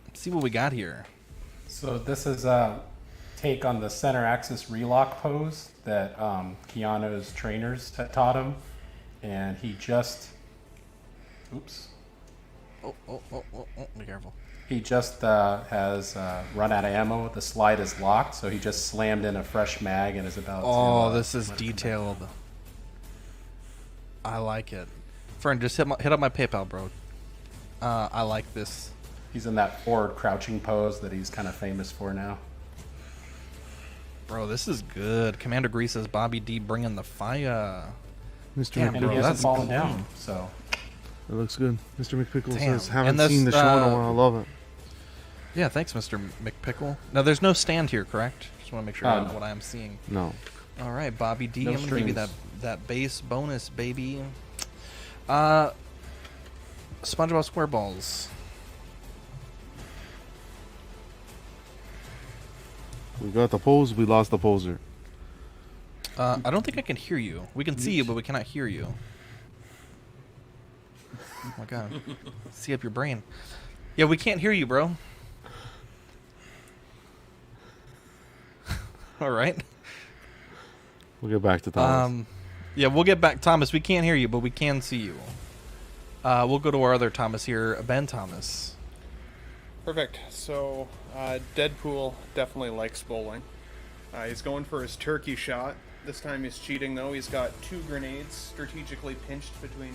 Let's see what we got here. So this is a take on the center axis relock pose that Keanu's trainers taught him. And he just... Oops. Oh, be careful. He just has run out of ammo. The slide is locked, so he just slammed in a fresh mag and is about to... This is let it come back. detailed. I like it. Friend, just hit up my PayPal, bro. I like this. He's in that forward crouching pose that he's kind of famous for now. Bro, this is good. Commander Grease says Bobby D bringing the fire. Mr. Damn, And bro, he hasn't that's fallen clean. down, so... It looks good. Mr. McPickle Damn. says, haven't And that's, seen the show in a while. I love it. Yeah, thanks, Mr. McPickle. Now, there's no stand here, correct? Just want to make sure I know no. what I'm seeing. No. All right, Bobby D. No I'm going to give you strings. that base bonus, baby. SpongeBob SquareBalls. We got the pose, we lost the poser. I don't think I can hear you. We can see you, but we cannot hear you. Oh my god. See up your brain. Yeah, we can't hear you, bro. All right. We'll get back to Thomas. Yeah, we'll get back. Thomas, we can't hear you, but we can see you. We'll go to our other Thomas here, Ben Thomas. Perfect. So, Deadpool definitely likes bowling. He's going for his turkey shot. This time he's cheating, though. He's got 2 grenades strategically pinched between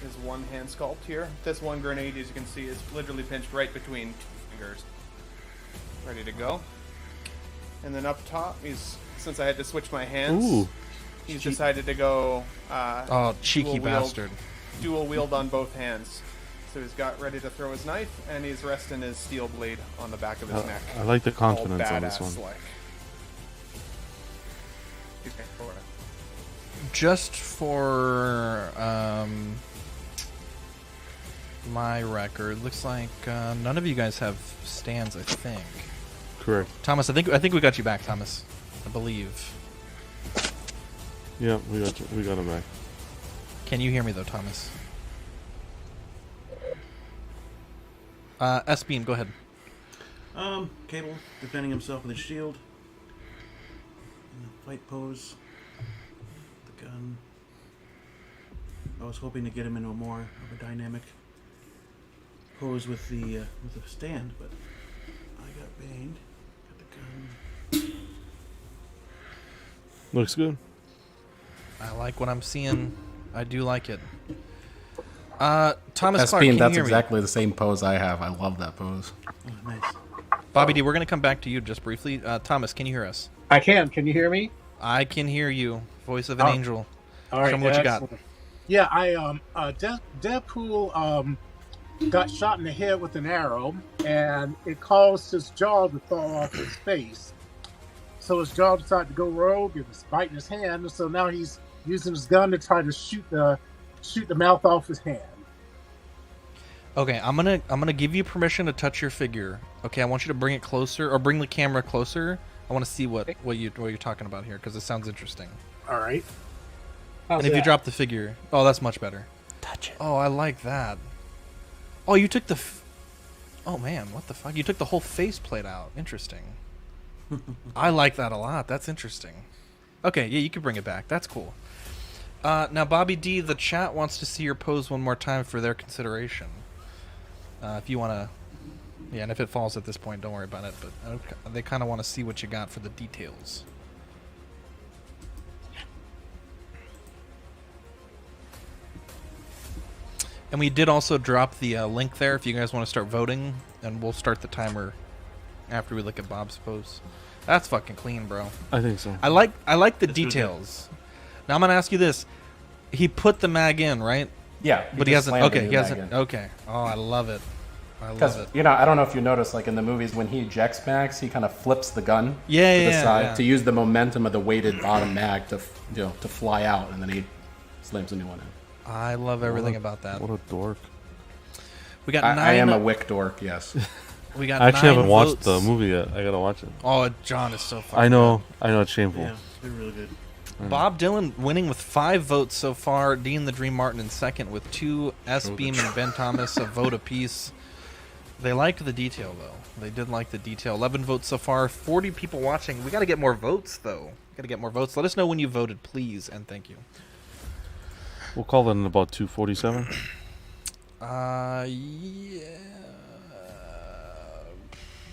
his one hand sculpt here. This one grenade, as you can see, is literally pinched right between 2 fingers. Ready to go. And then up top, since I had to switch my hands, Ooh. he's decided to go Cheeky dual-wield- bastard. dual wield on both hands. So he's got ready to throw his knife, and he's resting his steel blade on the back of his neck. I like the All confidence on this badass one. like. Okay, forward. Just for my record, looks like none of you guys have stands, I think. Correct. Thomas, I think we got you back, Thomas. I believe. Yeah, we got him back. Can you hear me though, Thomas? S-Beam, go ahead. Cable defending himself with his shield. In the fight pose. The gun. I was hoping to get him into a more of a dynamic pose with the stand, but I got banged. Got the gun. Looks good. I like what I'm seeing. I do like it. Thomas Clark, SPN, can that's you hear me? exactly the same pose I have. I love that pose. Oh, nice. Bobby D, we're going to come back to you just briefly. Thomas, can you hear us? I can. Can you hear me? I can hear you. Voice of an Oh. angel. All right. Show me what you got. excellent. Yeah, Deadpool got shot in the head with an arrow, and it caused his jaw to fall off his face. So his jaw decided to go rogue and was biting his hand. So now he's using his gun to try to shoot the mouth off his hand. Okay, I'm gonna give you permission to touch your figure. Okay, I want you to bring it closer, or bring the camera closer. I want to see what you're talking about here, because it sounds interesting. All right. And if you drop the figure, oh, that's much better. Touch it. Oh, I like that. Oh, you took the. Oh man, what the fuck? You took the whole faceplate out. Interesting. I like that a lot. That's interesting. Okay, yeah, you can bring it back. That's cool. Now, Bobby D, the chat wants to see your pose one more time for their consideration. If you want to, yeah, and if it falls at this point, don't worry about it. But they kind of want to see what you got for the details. And we did also drop the link there if you guys want to start voting, and we'll start the timer after we look at Bob's pose. That's fucking clean, bro. I think so. I like the details. Now I'm gonna ask you this: he put the mag in, right? Yeah, But he just hasn't. slammed Okay, into he hasn't. Megan. Okay. Oh, I love it. I love Because it. I don't know if you noticed, like in the movies, when he ejects mags, he kind of flips the gun Yeah, to the yeah, side yeah. to use the momentum of the weighted bottom mag to to fly out, and then he slams a new one in. I love everything about that. What a dork. We got I am a nine. wick dork, yes. We got I actually 9 haven't watched votes. the movie yet. I gotta watch it. Oh, John is so fucking I know it's shameful. Yeah, they're really good. good. Bob Dylan winning with 5 votes so far. Dean the Dream Martin in second with 2. S. Beam and Ben Thomas a vote apiece. They liked the detail though. They did like the detail. 11 votes so far. 40 people watching. We got to get more votes though. We got to get more votes. Let us know when you voted, please, and thank you. We'll call it in about 2:47. Yeah.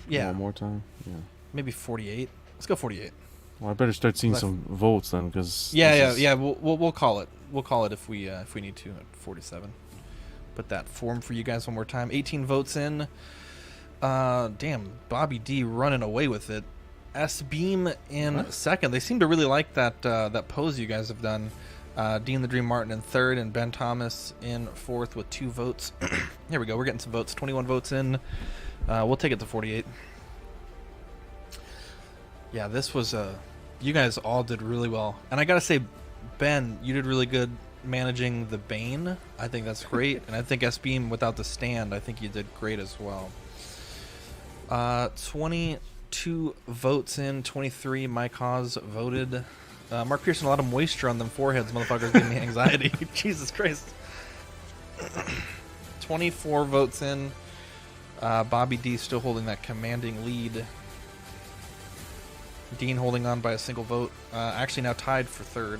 Yeah. One more time. Yeah. Maybe 48. Let's go 48. Well, I better start seeing Left. some votes then, because Yeah. We'll call it. We'll call it if we need to at 47. Put that form for you guys one more time. 18 votes in. Damn, Bobby D running away with it. S Beam in second. They seem to really like that pose you guys have done. Dean the Dream Martin in third, and Ben Thomas in fourth with 2 votes. Here we go. We're getting some votes. 21 votes in. We'll take it to 48. Yeah, this was you guys all did really well, and I gotta say, Ben, you did really good managing the Bane. I think that's great, and I think S Beam without the stand, I think you did great as well. 22 votes in, 23 Mike Hawes voted. Mark Pearson, a lot of moisture on them foreheads, motherfuckers, giving me anxiety. Jesus Christ. 24 votes in. Bobby D still holding that commanding lead. Dean holding on by a single vote. Actually now tied for third.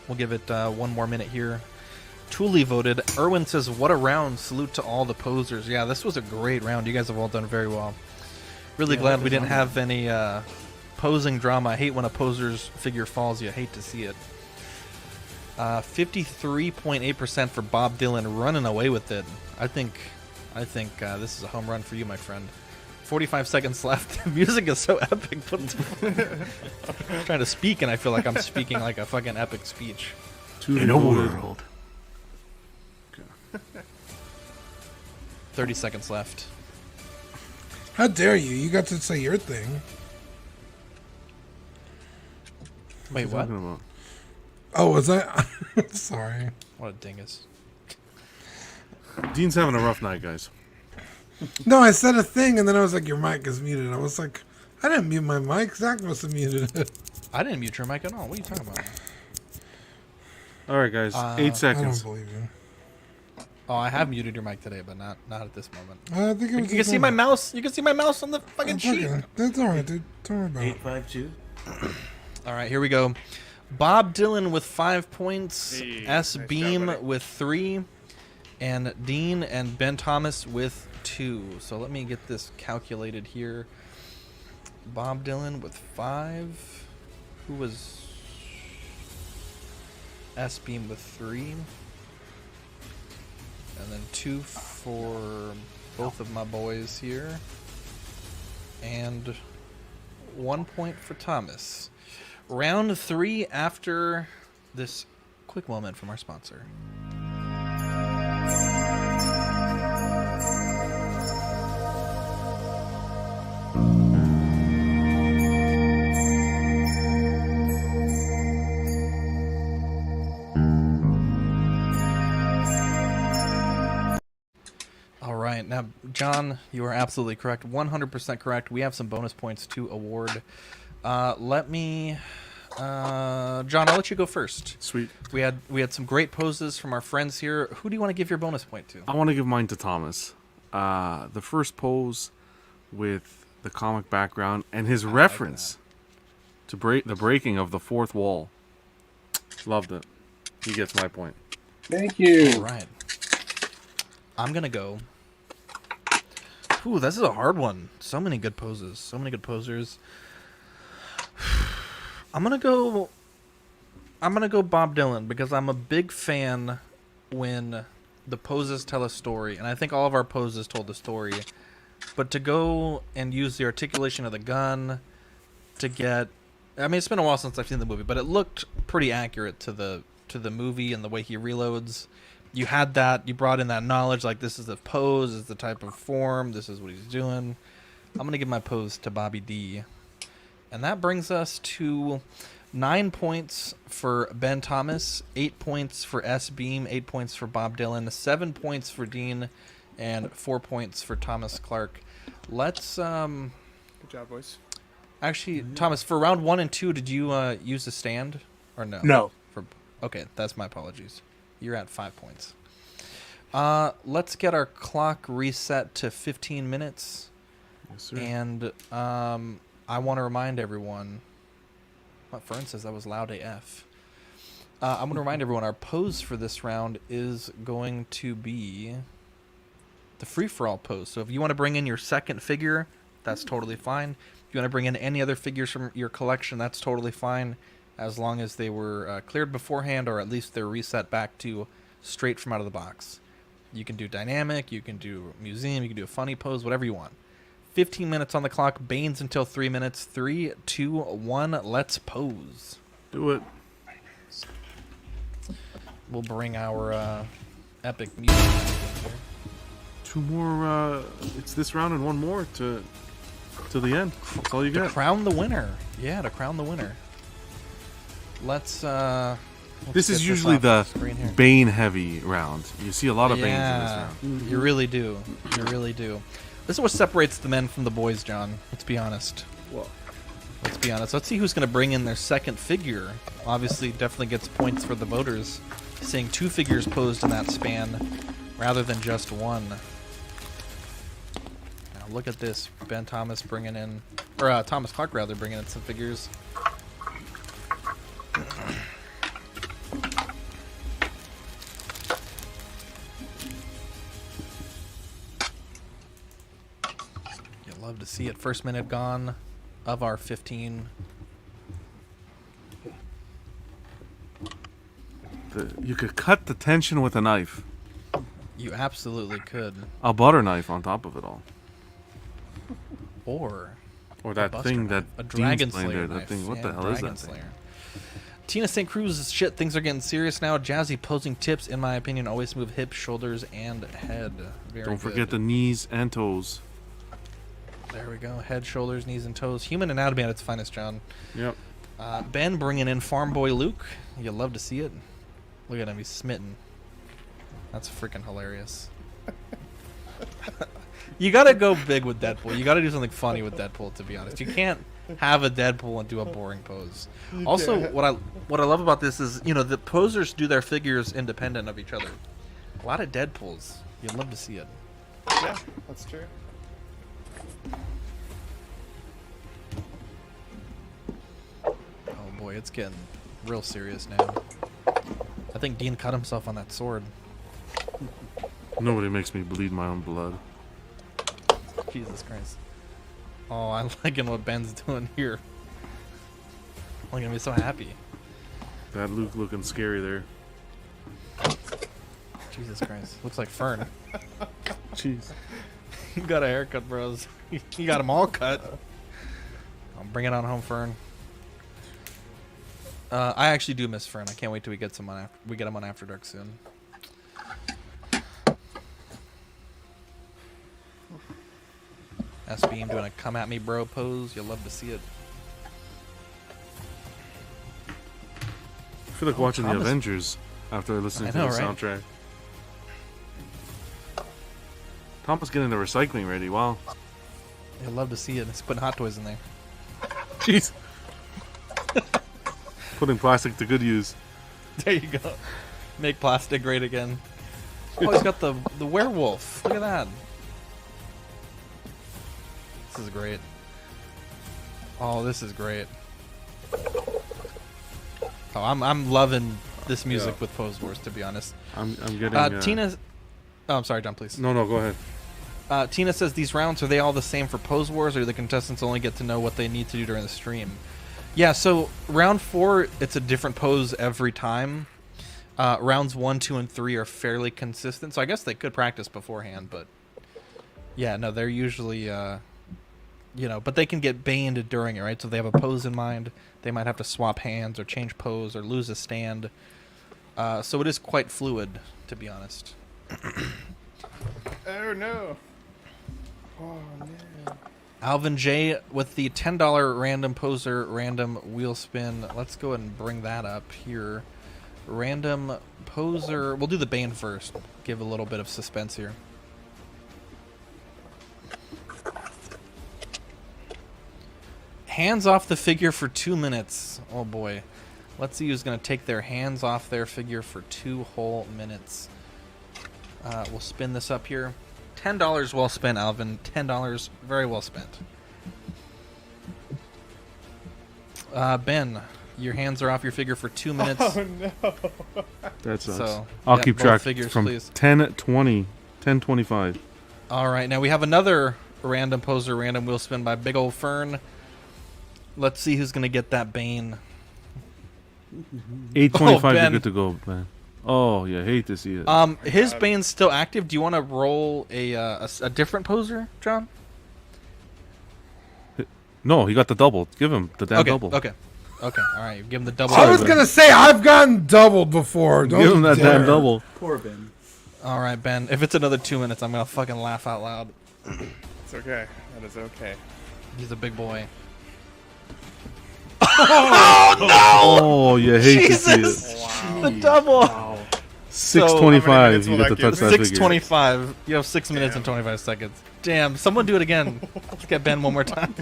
We'll give it 1 more minute here. Tooley voted. Erwin says, what a round. Salute to all the posers. Yeah, this was a great round. You guys have all done very well. Really glad we didn't have any posing drama. I hate when a poser's figure falls. You hate to see it. 53.8% for Bob Dylan running away with it. I think this is a home run for you, my friend. 45 seconds left. The music is so epic. I'm trying to speak, and I feel like I'm speaking like a fucking epic speech. In a world. 30 seconds left. How dare you? You got to say your thing. Wait, what? Talking about? Oh, was that? Sorry. What a dingus. Dean's having a rough night, guys. No, I said a thing, and then I was like, your mic is muted. I was like, I didn't mute my mic. Zach must have muted it. I didn't mute your mic at all. What are you talking about? All right, guys. 8 I don't seconds. believe you. Oh, I have muted your mic today, but not at this moment. I think it was You can see my mouse. You can see my mouse on the fucking sheet. That's all right, dude. Don't worry about it. 852. All right, here we go. Bob Dylan with 5 points. Hey, S nice Beam job, buddy. with 3. And Dean and Ben Thomas with 2. So let me get this calculated here. Bob Dylan with 5. Who was S Beam with 3. And then 2 for both of my boys here. And 1 point for Thomas. Round 3 after this quick moment from our sponsor. All right, now John, you are absolutely correct, 100% correct. We have some bonus points to award. Let me, John, I'll let you go first. Sweet. We had some great poses from our friends here. Who do you want to give your bonus point to? I want to give mine to Thomas. The first pose with the comic background and his reference to the breaking of the fourth wall. Loved it. He gets my point. Thank you. All right, I'm gonna go. Ooh, this is a hard one. So many good poses. So many good posers. I'm gonna go Bob Dylan because I'm a big fan when the poses tell a story, and I think all of our poses told the story. But to go and use the articulation of the gun to get I mean, it's been a while since I've seen the movie, but it looked pretty accurate to the movie and the way he reloads. You had that. You brought in that knowledge, like this is the pose, this is the type of form, this is what he's doing. I'm gonna give my pose to Bobby D, and that brings us to 9 points for Ben Thomas, 8 points for S Beam, 8 points for Bob Dylan, 7 points for Dean, and 4 points for Thomas Clark. Let's Good job, boys. actually, Thomas, for round 1 and 2, did you use a stand or no? No. Okay, that's my apologies. You're at 5 points. Let's get our clock reset to 15 minutes. Yes, sir. And I want to remind everyone. What Fern says that was loud AF. I'm going to remind everyone our pose for this round is going to be the free-for-all pose. So if you want to bring in your second figure, that's totally fine. If you want to bring in any other figures from your collection, that's totally fine, as long as they were cleared beforehand, or at least they're reset back to straight from out of the box. You can do dynamic, you can do museum, you can do a funny pose, whatever you want. 15 minutes on the clock. Banes until 3 minutes. 3, 2, 1. Let's pose. Do it. We'll bring our epic music. Two more. It's this round and one more to the end. That's all you To get. crown the winner. Yeah, to crown the winner. Let's This get is usually off the screen here. Bane heavy round. You see a lot of Banes in this round. You really do. You really do. This is what separates the men from the boys, John. Let's be honest. Well, Let's be honest. Let's see who's going to bring in their second figure. Obviously, definitely gets points for the voters. Seeing 2 figures posed in that span rather than just one. Now look at this. Ben Thomas bringing in, or Thomas Clark rather, bringing in some figures. You'll love to see it. First minute gone of our 15. You could cut the tension with a knife. You absolutely could. A butter knife on top of it all. Or Or a that buster thing knife. that a Dean's Dragon playing Slayer there. That knife. thing. What Yeah, the hell is Dragon that thing? Slayer. Tina St. Cruz shit. Things are getting serious now. Jazzy posing tips, in my opinion, always move hips, shoulders, and head. Very Don't good. forget the knees and toes. There we go. Head, shoulders, knees, and toes. Human anatomy at its finest, John. Yep. Ben bringing in Farm Boy Luke. You love to see it. Look at him. He's smitten. That's freaking hilarious. You gotta go big with Deadpool. You gotta do something funny with Deadpool, to be honest. You can't have a Deadpool and do a boring pose. Also, what I love about this is, you know, the posers do their figures independent of each other. A lot of Deadpools. You'd love to see it. yeah, that's true. Oh boy, it's getting real serious now. I think Dean cut himself on that sword. Nobody makes me bleed my own blood. Jesus Christ. Oh, I'm liking what Ben's doing here. I'm gonna be so happy. That Luke looking scary there. Jesus Christ. Looks like Fern. Jeez. You got a haircut, bros. You got them all cut. I'll bring it on home, Fern. I actually do miss Fern. I can't wait till we get him on After Dark soon. S-Beam doing a come at me bro pose. You'll love to see it. I feel like watching Thomas- the Avengers after listening I to know, the right? soundtrack. Thomas getting the recycling ready. Wow. You'll love to see it. It's putting Hot Toys in there. Jeez. Putting plastic to good use. There you go. Make plastic great again. Oh, he's got the werewolf. Look at that. This is great. Oh, this is great. Oh, I'm loving this music Yeah. with Pose Wars, to be honest. I'm getting. Tina. Oh, I'm sorry, John. Please. No, go ahead. Tina says these rounds, are they all the same for Pose Wars, or do the contestants only get to know what they need to do during the stream? Yeah, so round 4, it's a different pose every time. Rounds 1, 2, and 3 are fairly consistent, so I guess they could practice beforehand, but yeah, no, they're usually but they can get baned during it, right? So if they have a pose in mind, they might have to swap hands or change pose or lose a stand. So it is quite fluid, to be honest. Oh no. Oh no. Alvin J with the $10 random poser random wheel spin. Let's go ahead and bring that up here. Random poser. We'll do the bane first. Give a little bit of suspense here. Hands off the figure for 2 minutes. Oh boy. Let's see who's going to take their hands off their figure for 2 whole minutes. We'll spin this up here. $10 well spent, Alvin. $10 very well spent. Ben, your hands are off your figure for 2 minutes. Oh no. That sucks. So, I'll yeah, keep both track figures, from please. 10:20, 10:25. All right, now we have another random poser, random wheel spin by Big Ol' Fern. Let's see who's going to get that Bane. 8:25. Ben. You're good to go, man. Oh yeah, hate to see it. His Bane's still active. Do you want to roll a different poser, John? No, he got the double. Give him the damn Okay, double. okay. All right, give him the double. I was gonna say I've gotten doubled before. Don't Give him that dare. damn double. Poor Ben. All right, Ben. If it's another 2 minutes, I'm gonna fucking laugh out loud. It's okay. That is okay. He's a big boy. Oh, you hate to see Jesus! it. The double. Wow. 6:25. will You get to that touch give that me? figure. 6:25. You have 6 minutes and 25 seconds. Damn! Someone do it again. Let's get Ben one more time.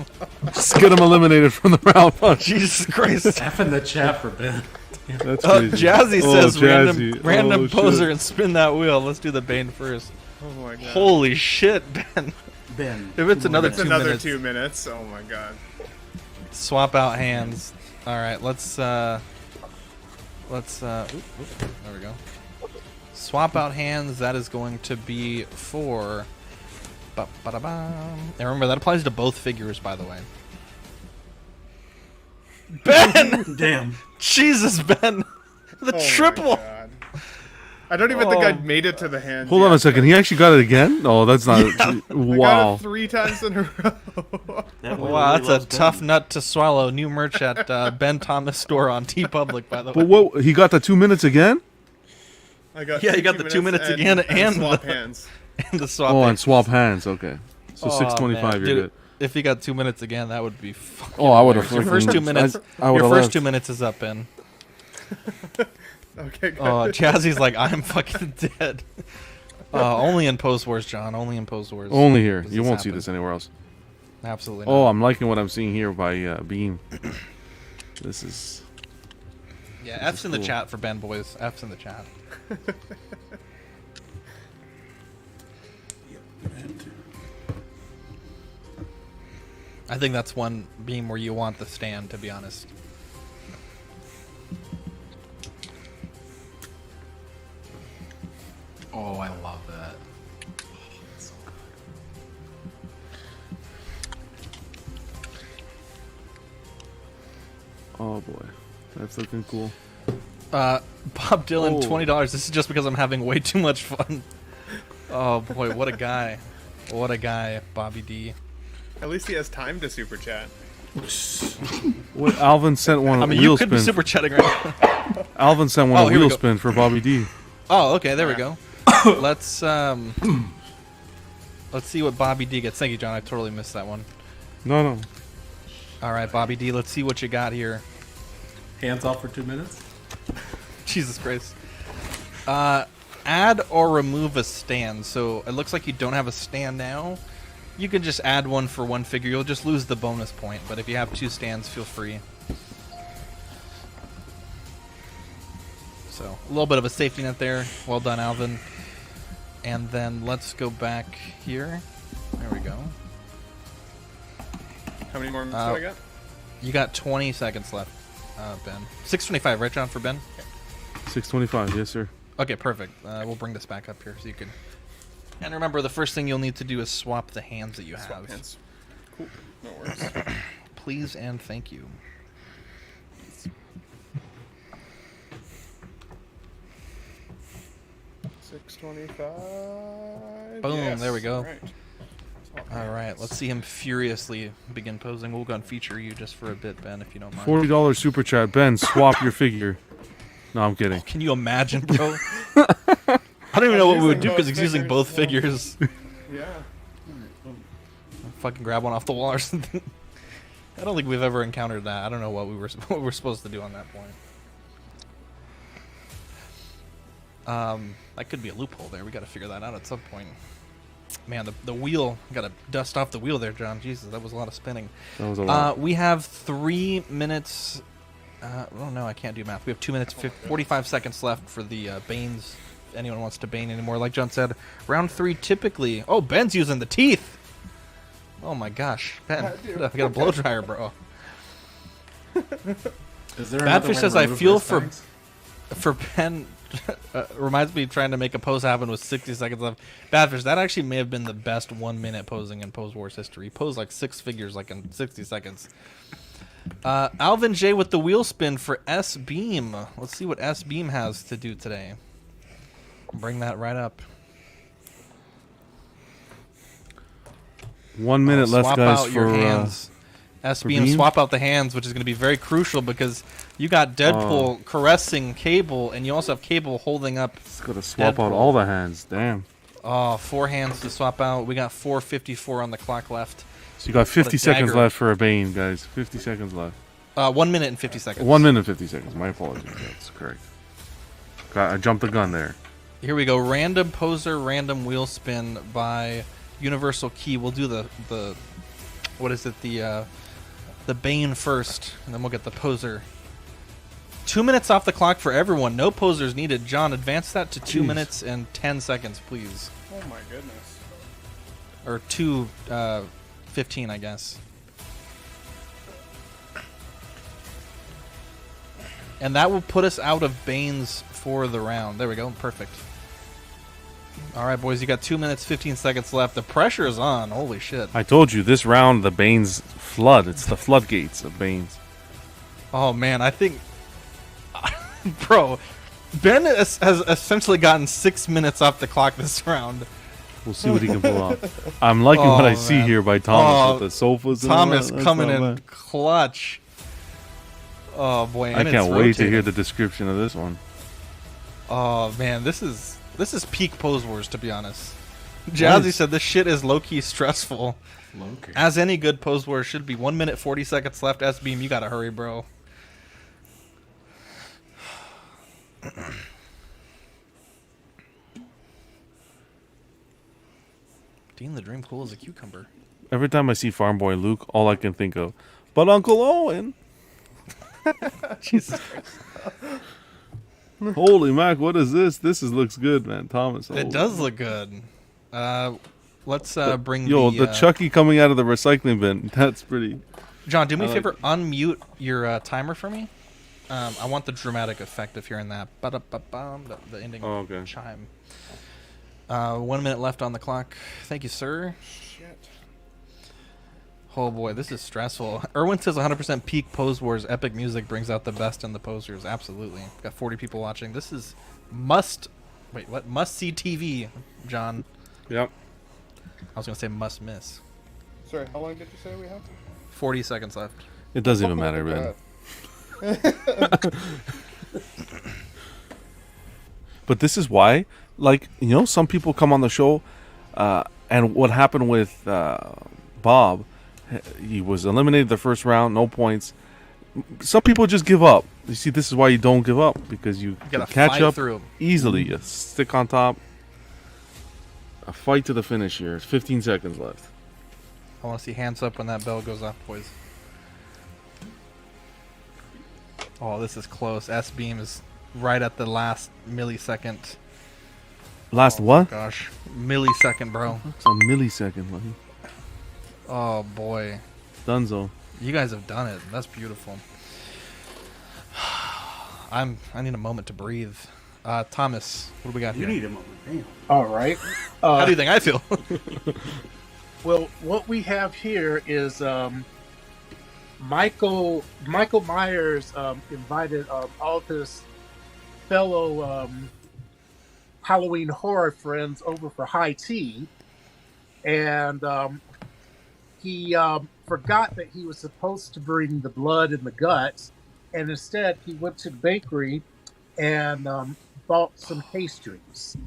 Just get him eliminated from the round punch. Jesus Christ! F in the chat for Ben. That's crazy. Jazzy says Jazzy. random Oh, poser shit. and spin that wheel. Let's do the Bane first. Oh my god. Holy shit, Ben! Ben. If it's another It's 2 another minutes, 2 minutes. Oh my god. swap out hands. All right, let's there we go. Swap out hands. That is going to be for. Ba-ba-da-bam. And remember that applies to both figures, by the way. Ben, Damn. Jesus, Ben, the Oh my triple. God. I don't even think Oh. I made it to the hand. Hold on yet, a second. He actually got it again? No, that's not. but I got Wow. it 3 times in a row. That boy Wow, really that's a loves Ben. tough nut to swallow. New merch at Ben Thomas store on TeePublic, by the way. But what? He got the 2 minutes again? I got Yeah, you got the 2 minutes again and swap the- hands. And the swap. Oh, and hands. swap hands. Okay. So Oh, 6:25. man. You're Dude, good. If you got 2 minutes again, that would be fucking Oh, I would have. hilarious. Your first 2 minutes. I would Your have first left. 2 minutes is up, Ben. Okay, good. Oh, Jazzy's like, I'm fucking dead. Only in Post Wars, John. Only in Post Wars. Only here. does You this won't see happen. this anywhere else. Absolutely Oh, not. I'm liking what I'm seeing here by Beam. This is. Yeah, F's in the cool. chat for Ben, boys. F's in the chat. I think that's one Beam where you want the stand, to be honest. Oh, I love that. Oh boy, that's looking cool. Bob Dylan, Oh. $20. This is just because I'm having way too much fun. Oh boy, what a guy. What a guy, Bobby D. At least he has time to super chat. What? Alvin sent one. I mean, wheel you could be spin. super chatting right now. Alvin sent one Oh, a here we wheel go. spin for Bobby D. Oh, okay, there we go. Let's see what Bobby D gets. Thank you, John. I totally missed that one. No. All right, Bobby D, let's see what you got here. Hands off for 2 minutes. Jesus Christ. Add or remove a stand. So it looks like you don't have a stand now. You can just add one for one figure. You'll just lose the bonus point. But if you have 2 stands, feel free. So a little bit of a safety net there. Well done, Alvin. And then let's go back here. There we go. How many more minutes do I got? You got 20 seconds left, Ben. 6:25, right, John, for Ben? 6:25. Yes, sir. Okay, perfect. We'll bring this back up here so you can. And remember, the first thing you'll need to do is swap the hands that you have. Swap hands. Cool. No worries. Please and thank you. $6.25. Boom, Yes. there we go. All right. Swap All right, let's see him furiously begin posing. We'll go and feature you just for a bit, Ben, if you don't mind. $40 super chat. Ben, swap your figure. No, I'm kidding. Can you imagine, bro? I don't even know what we would do because he's using both figures. Yeah. Fucking grab one off the wall or something. I don't think we've ever encountered that. I don't know what we were supposed to do on that point. That could be a loophole there. We got to figure that out at some point. Man, the wheel. Got to dust off the wheel there, John. Jesus, that was a lot of spinning. That was a lot. We have 3 minutes. Oh no, I can't do math. We have 2 minutes 45 seconds left for the Banes. If anyone wants to Bane anymore, like John said, round 3 typically. Oh, Ben's using the teeth. Oh my gosh, Ben, I got a blow dryer, bro. Is there Badfish says I feel for Ben. Reminds me of trying to make a pose happen with 60 seconds left. Badfish, that actually may have been the best 1 minute posing in Pose Wars history. He posed like 6 figures like in 60 seconds. Alvin J with the wheel spin for S Beam. Let's see what S Beam has to do today. Bring that right up. 1 minute left, swap guys, out for your hands. S-Beam, Beam? swap out the hands, which is going to be very crucial because you got Deadpool caressing Cable, and you also have Cable holding up. It's got to swap out Deadpool. all the hands. Damn. 4 hands to swap out. We got 4:54 on the clock left. So you got 50 seconds dagger. left for a Bane, guys. 50 seconds left. 1 minute and 50 seconds. 1 minute 50 seconds. My apologies. That's correct. I jumped the gun there. Here we go. Random poser, random wheel spin by Universal Key. We'll do the what is it? The Bane first, and then we'll get the poser. 2 minutes off the clock for everyone. No posers needed. John, advance that to 2 Jeez. minutes and 10 seconds, please. Oh my goodness. Or 2:15, I guess. And that will put us out of Banes for the round. There we go. Perfect. All right, boys. You got 2 minutes, 15 seconds left. The pressure is on. Holy shit. I told you, this round, the Banes flood. It's the floodgates of Banes. Oh, man. I think... Bro, Ben has essentially gotten 6 minutes off the clock this round. We'll see what he can pull off. I'm liking what I see man. here by Thomas Oh, with the sofas. And all Thomas that. That's coming not in bad. clutch. Oh, boy. I and can't it's wait to rotating. hear the description of this one. Oh man, this is peak Pose Wars, to be honest. Jazzy Nice. said this shit is low key stressful. Low-key. As any good Pose War should be. 1 minute 40 seconds left. S Beam, you gotta hurry, bro. Dean the Dream cool as a cucumber. Every time I see Farm Boy Luke, all I can think of, but Uncle Owen. Jesus. Holy Mac, what is this? Looks good, man. Thomas. It oh. does look good. Let's bring Yo, the the Chucky coming out of the recycling bin. That's pretty. John, do me a I like favor, unmute your timer for me. I want the dramatic effect of hearing that. Ba-da-ba-bum, the ending Oh, okay. chime. 1 minute left on the clock. Thank you, sir. Shit. Oh boy, this is stressful. Erwin says 100% peak Pose Wars. Epic music brings out the best in the posers. Absolutely. Got 40 people watching. This is must see TV, John. Yep. I was gonna say must miss. Sorry, how long did you say we have? 40 seconds left. It doesn't even matter, man. But this is why, like, you know, some people come on the show, and what happened with Bob, he was eliminated the first round, no points. Some people just give up. You see, this is why you don't give up, because you Gotta can catch fight up through. easily. You stick on top. A fight to the finish here. 15 seconds left. I want to see hands up when that bell goes off, boys. Oh, this is close. S-Beam is right at the last millisecond. Last what? Gosh, millisecond, bro. It's a millisecond. Like, Oh, boy. Dunzo. You guys have done it. That's beautiful. I need a moment to breathe. Thomas, what do we got You here? need a moment. Damn. All right. How do you think I feel? Well, what we have here is Michael Myers invited all of his fellow Halloween horror friends over for high tea, and he forgot that he was supposed to bring the blood and the guts, and instead he went to the bakery and bought some pastries.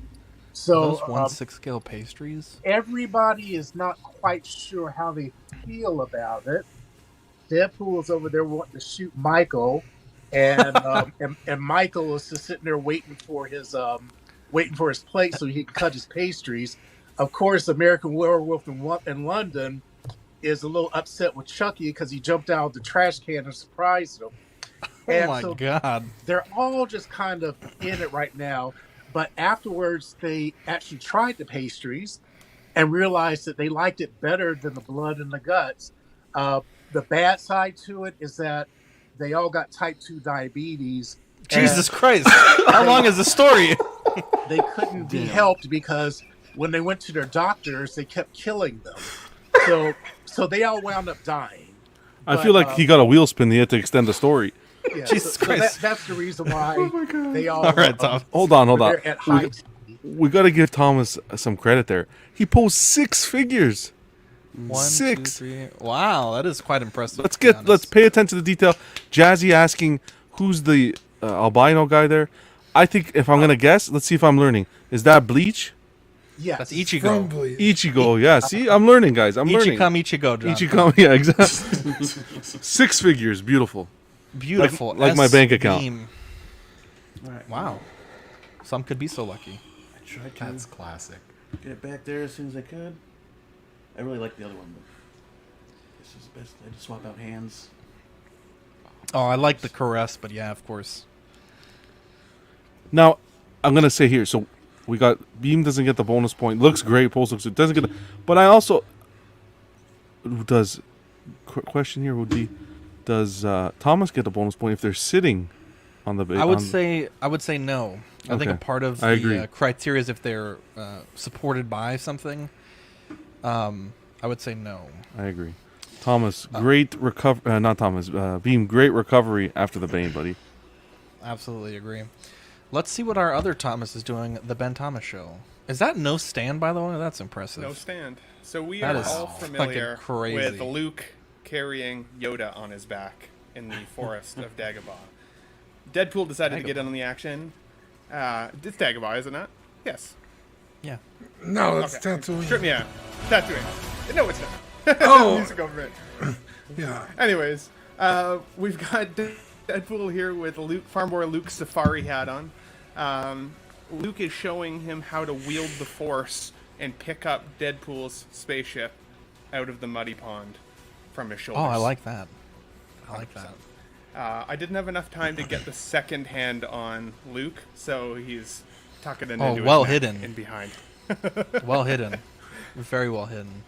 So Those 1/6 scale pastries. everybody is not quite sure how they feel about it. Deadpool is over there wanting to shoot Michael, and and Michael is just sitting there waiting for his plate so he can cut his pastries. Of course, American Werewolf in London is a little upset with Chucky because he jumped out of the trash can and surprised him. Oh my god. They're all just kind of in it right now. But afterwards, they actually tried the pastries and realized that they liked it better than the blood and the guts. The bad side to it is that they all got type 2 diabetes. Jesus Christ. How long is the story? They couldn't be helped because when they went to their doctors, they kept killing them. So they all wound up dying. I feel like he got a wheel spin. He had to extend the story. Yeah, Jesus Christ. that's the reason why they all. All right, Tom. Hold on. they're at high We got to give Thomas some credit there. He posed 6 figures. 1, 6. 2, 3. Wow, that is quite impressive. Let's pay attention to the detail. Jazzy asking who's the albino guy there. I think if I'm gonna guess, let's see if I'm learning. Is that Bleach? Yes. That's Ichigo. Probably. Ichigo, yeah. See, I'm learning, guys. I'm learning. Ichigo, John. Ichigo, yeah, exactly. 6 figures, beautiful. Beautiful. Like my bank account. S-beam. Alright. Wow. Some could be so lucky. I tried to That's classic. get it back there as soon as I could. I really like the other one, but this is the best. I just swap out hands. Oh, I like the caress, but yeah, of course. Now, I'm gonna say here. So we got Beam doesn't get the bonus point. Looks great. Pulse looks. It doesn't get. But I also does. Question here would be, does Thomas get the bonus point if they're sitting on the? I would say no. I think Okay. a part of I agree. the criteria is if they're supported by something. I would say no. I agree. Thomas, great recovery. Not Thomas. Beam, great recovery after the Bane, buddy. Absolutely agree. Let's see what our other Thomas is doing. The Ben Thomas Show. Is that no stand, by the way? That's impressive. No stand. So we That are is all fucking familiar crazy. with Luke carrying Yoda on his back in the forest of Dagobah. Deadpool decided to get in on the action. It's Dagobah, is it not? Yes. Yeah. No, that's Okay. Tatooine. Yeah. Tatooine. No, it's not. Oh. Music over it. Yeah. Anyways, we've got Deadpool here with Farm Boy Luke's safari hat on. Luke is showing him how to wield the Force and pick up Deadpool's spaceship out of the muddy pond from his shoulders. Oh, I like that. I like that. I didn't have enough time to get the second hand on Luke, so he's tucking it Oh, into well his neck hidden. in behind. Well hidden. Very well hidden.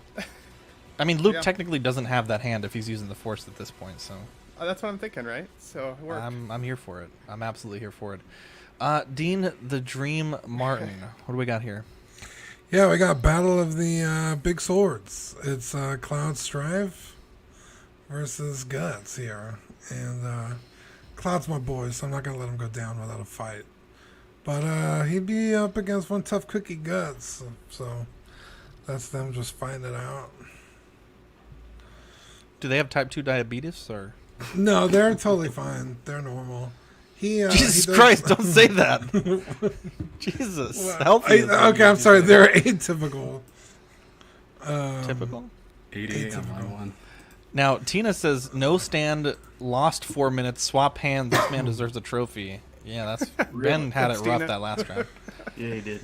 I mean, Luke Yeah. technically doesn't have that hand if he's using the Force at this point, so That's what I'm thinking, right? So it worked. I'm here for it. I'm absolutely here for it. Dean the Dream Martin. What do we got here? Yeah, we got Battle of the Big Swords. It's Cloud Strife versus Guts here. And Cloud's my boy, so I'm not going to let him go down without a fight. But he'd be up against one tough cookie, Guts. So that's them just fighting it out. Do they have type 2 diabetes or? No, they're totally fine. They're normal. Jesus he does- Christ! Don't say that. Jesus, Well, healthy. is okay, I'm sorry. They're atypical. typical. 88 on my one. Now Tina says no stand, lost 4 minutes, swap hands. This man deserves a trophy. Yeah, that's Ben had it That's rough Tina. that last round. Yeah, he did.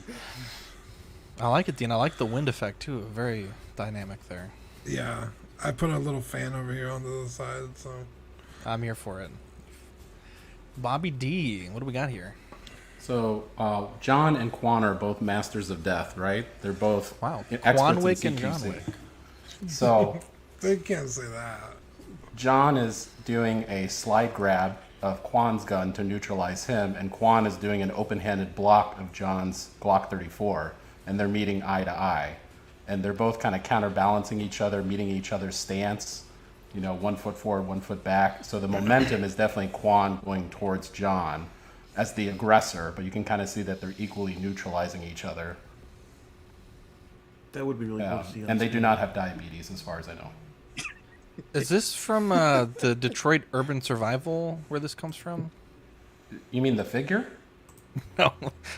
I like it, Dean. I like the wind effect too. Very dynamic there. Yeah, I put a little fan over here on the other side, so. I'm here for it. Bobby D, what do we got here? So, John and Quan are both masters of death, right? They're both Wow, experts Quan in Wick and John CQC. Wick. So, They can't say that. John is doing a slide grab of Quan's gun to neutralize him, and Quan is doing an open-handed block of John's Glock 34, and they're meeting eye to eye. And they're both kind of counterbalancing each other, meeting each other's stance, 1 foot forward, 1 foot back. So the momentum is definitely Quan going towards John as the aggressor, but you can kind of see that they're equally neutralizing each other. That would be really cool Yeah. to see. on And they do screen. not have diabetes, as far as I know. Is this from the Detroit Urban Survival where this comes from? You mean the figure? No,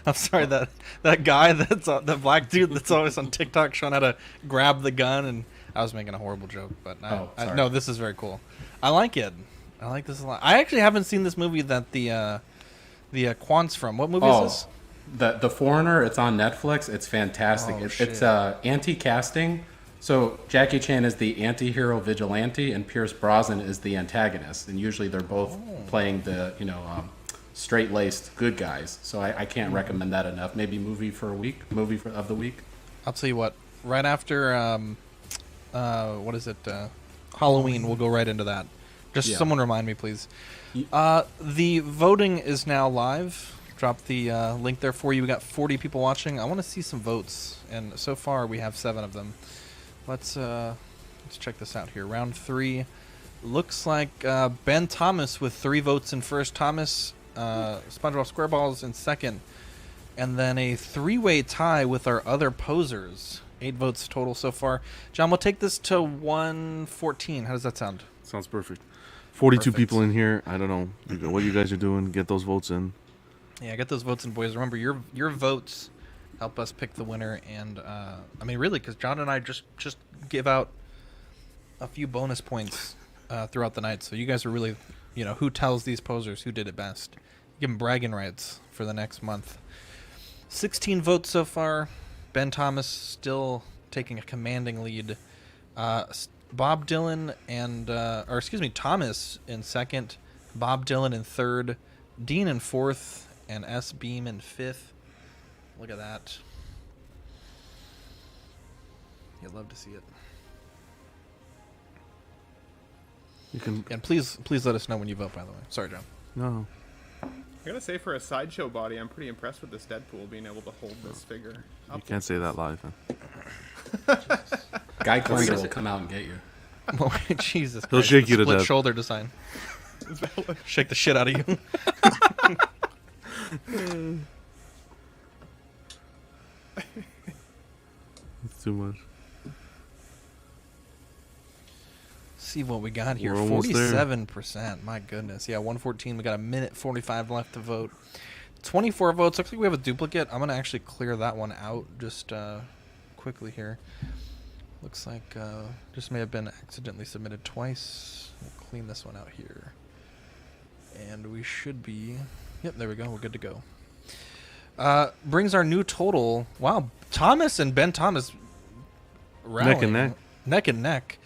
I'm sorry, that guy that's the black dude that's always on TikTok showing how to grab the gun, and I was making a horrible joke, but no, this is very cool. I like it. I like this a lot. I actually haven't seen this movie that the Quan's from. What movie is this? The Foreigner. It's on Netflix. It's fantastic. It's anti-casting. So Jackie Chan is the anti-hero vigilante, and Pierce Brosnan is the antagonist, and usually they're both playing the straight-laced good guys. So I can't recommend that enough. Maybe movie of the week. I'll tell you what. Right after what is it? Halloween. We'll go right into that. Just someone remind me, please. The voting is now live. Drop the link there for you. We got 40 people watching. I want to see some votes, and so far we have 7 of them. Let's check this out here. Round 3 looks like Ben Thomas with 3 votes in first. Thomas, SpongeBob SquareBalls in second, and then a 3-way tie with our other posers. 8 votes total so far. John, we'll take this to 114. How does that sound? Sounds perfect. 42 people in here. I don't know what you guys are doing. Get those votes in. Yeah, get those votes in, boys. Remember, your votes help us pick the winner. And I mean, really, because John and I just give out a few bonus points throughout the night. So you guys are really, who tells these posers who did it best. Give them bragging rights for the next month. 16 votes so far. Ben Thomas still taking a commanding lead. Bob Dylan Thomas in second, Bob Dylan in third, Dean in fourth, and S. Beam in fifth. Look at that. You'd love to see it. You can. And please let us know when you vote, by the way. Sorry, John. No. I gotta say, for a sideshow body, I'm pretty impressed with this Deadpool being able to hold this figure. You can't say that live. Huh? Guy Cleander will come out and get you. Oh, Jesus Christ. He'll shake you to Split death. shoulder design. Shake the shit out of you. It's too much. See what we got here. We're almost there. 47%. My goodness. Yeah, 114. We got a minute 45 left to vote. 24 votes. Looks like we have a duplicate. I'm going to actually clear that one out just quickly here. Looks like just may have been accidentally submitted twice. We'll clean this one out here. And we should be... Yep, there we go. We're good to go. Brings our new total. Wow, Thomas and Ben Thomas rallying. Neck and neck. Neck and neck.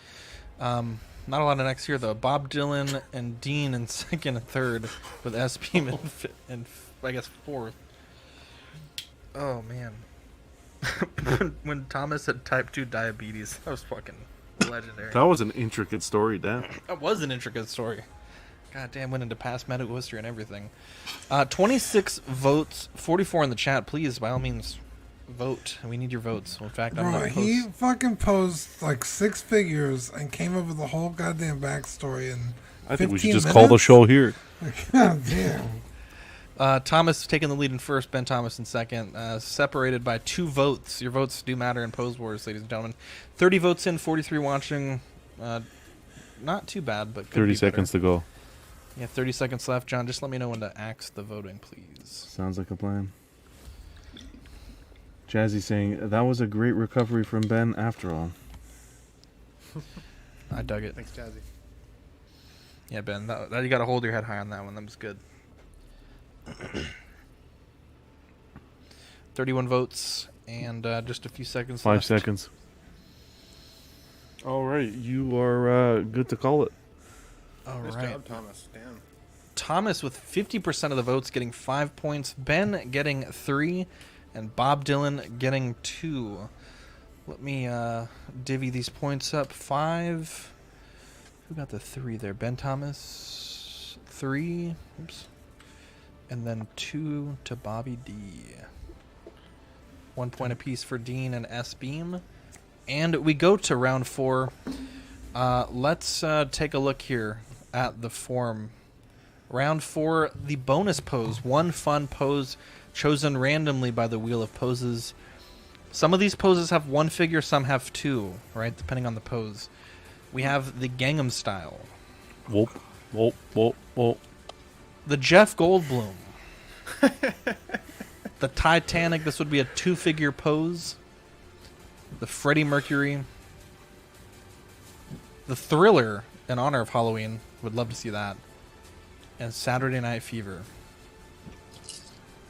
Not a lot of necks here, though. Bob Dylan and Dean in second and third, with S. Beam in I guess, fourth. Oh, man. when Thomas had type 2 diabetes, that was fucking legendary. That was an intricate story, Dan. That was an intricate story. God damn, went into past medical history and everything. 26 votes, 44 in the chat. Please, by all means, vote. We need your votes. In fact, I'm Bro, going to post... he fucking posed like 6 figures and came up with the whole goddamn backstory in I think we should 15 just call the minutes? show here. God damn. Thomas taking the lead in first, Ben Thomas in second. Separated by 2 votes. Your votes do matter in Pose Wars, ladies and gentlemen. 30 votes in, 43 watching. Not too bad, but could 30 be seconds better. to go. Yeah, 30 seconds left. John, just let me know when to axe the voting, please. Sounds like a plan. Jazzy saying, that was a great recovery from Ben after all. I dug it. Thanks, Jazzy. Yeah, Ben, that you got to hold your head high on that one. That was good. 31 votes and just a few seconds 5 left. seconds. All right, you are good to call it. All Nice right. job, Thomas. Damn. Thomas with 50% of the votes getting 5 points. Ben getting 3. And Bob Dylan getting 2. Let me divvy these points up. 5. Who got the 3 there? Ben Thomas. 3. Oops. And then 2 to Bobby D. 1 point apiece for Dean and S. Beam. And we go to round 4. Let's take a look here at the form. Round 4, the bonus pose. One fun pose chosen randomly by the Wheel of Poses. Some of these poses have 1 figure, some have 2, right? Depending on the pose. we have the Gangnam Style, Whoop, whoop, whoop, whoop. the Jeff Goldblum, the Titanic. This would be a 2-figure pose. The Freddie Mercury, the Thriller in honor of Halloween. Would love to see that. And Saturday Night Fever.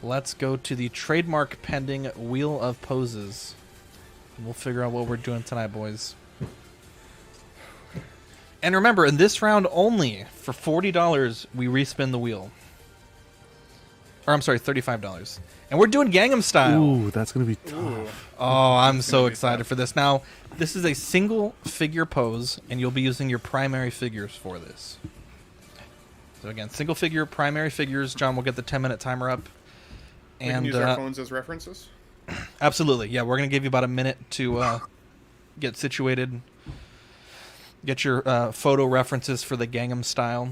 Let's go to the trademark pending Wheel of Poses. And we'll figure out what we're doing tonight, boys. And remember, in this round only, for $40, we respin the wheel. Or I'm sorry, $35. And we're doing Gangnam Style. Ooh, that's gonna be tough. Oh, I'm so excited for this. Now, this is a single figure pose, and you'll be using your primary figures for this. So again, single figure, primary figures. John will get the 10-minute timer up. We can use our phones as references. Absolutely. Yeah, we're going to give you about a minute to get situated, get your photo references for the Gangnam Style.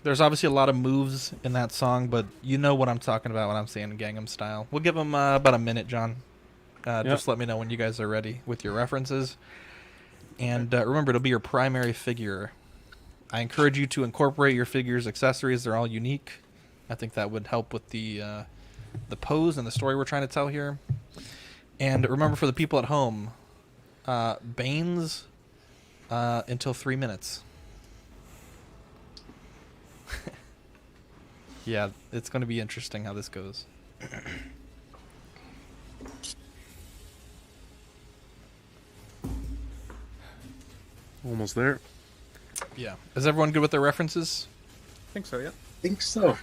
There's obviously a lot of moves in that song, but you know what I'm talking about when I'm saying Gangnam Style. We'll give them about a minute, John. Just let me know when you guys are ready with your references. And remember, it'll be your primary figure. I encourage you to incorporate your figure's accessories. They're all unique. I think that would help with the pose and the story we're trying to tell here. And remember, for the people at home, Bane's until 3 minutes. Yeah, it's going to be interesting how this goes. Almost there. Yeah. Is everyone good with their references? I think so, yeah. think so.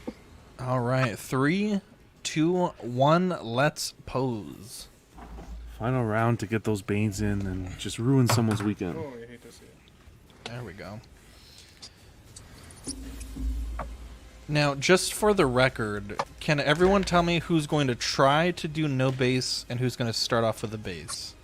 All right. 3, 2, 1. Let's pose. Final round to get those Banes in and just ruin someone's weekend. Oh, I hate to see it. There we go. Now, just for the record, can everyone tell me who's going to try to do no base and who's going to start off with a base?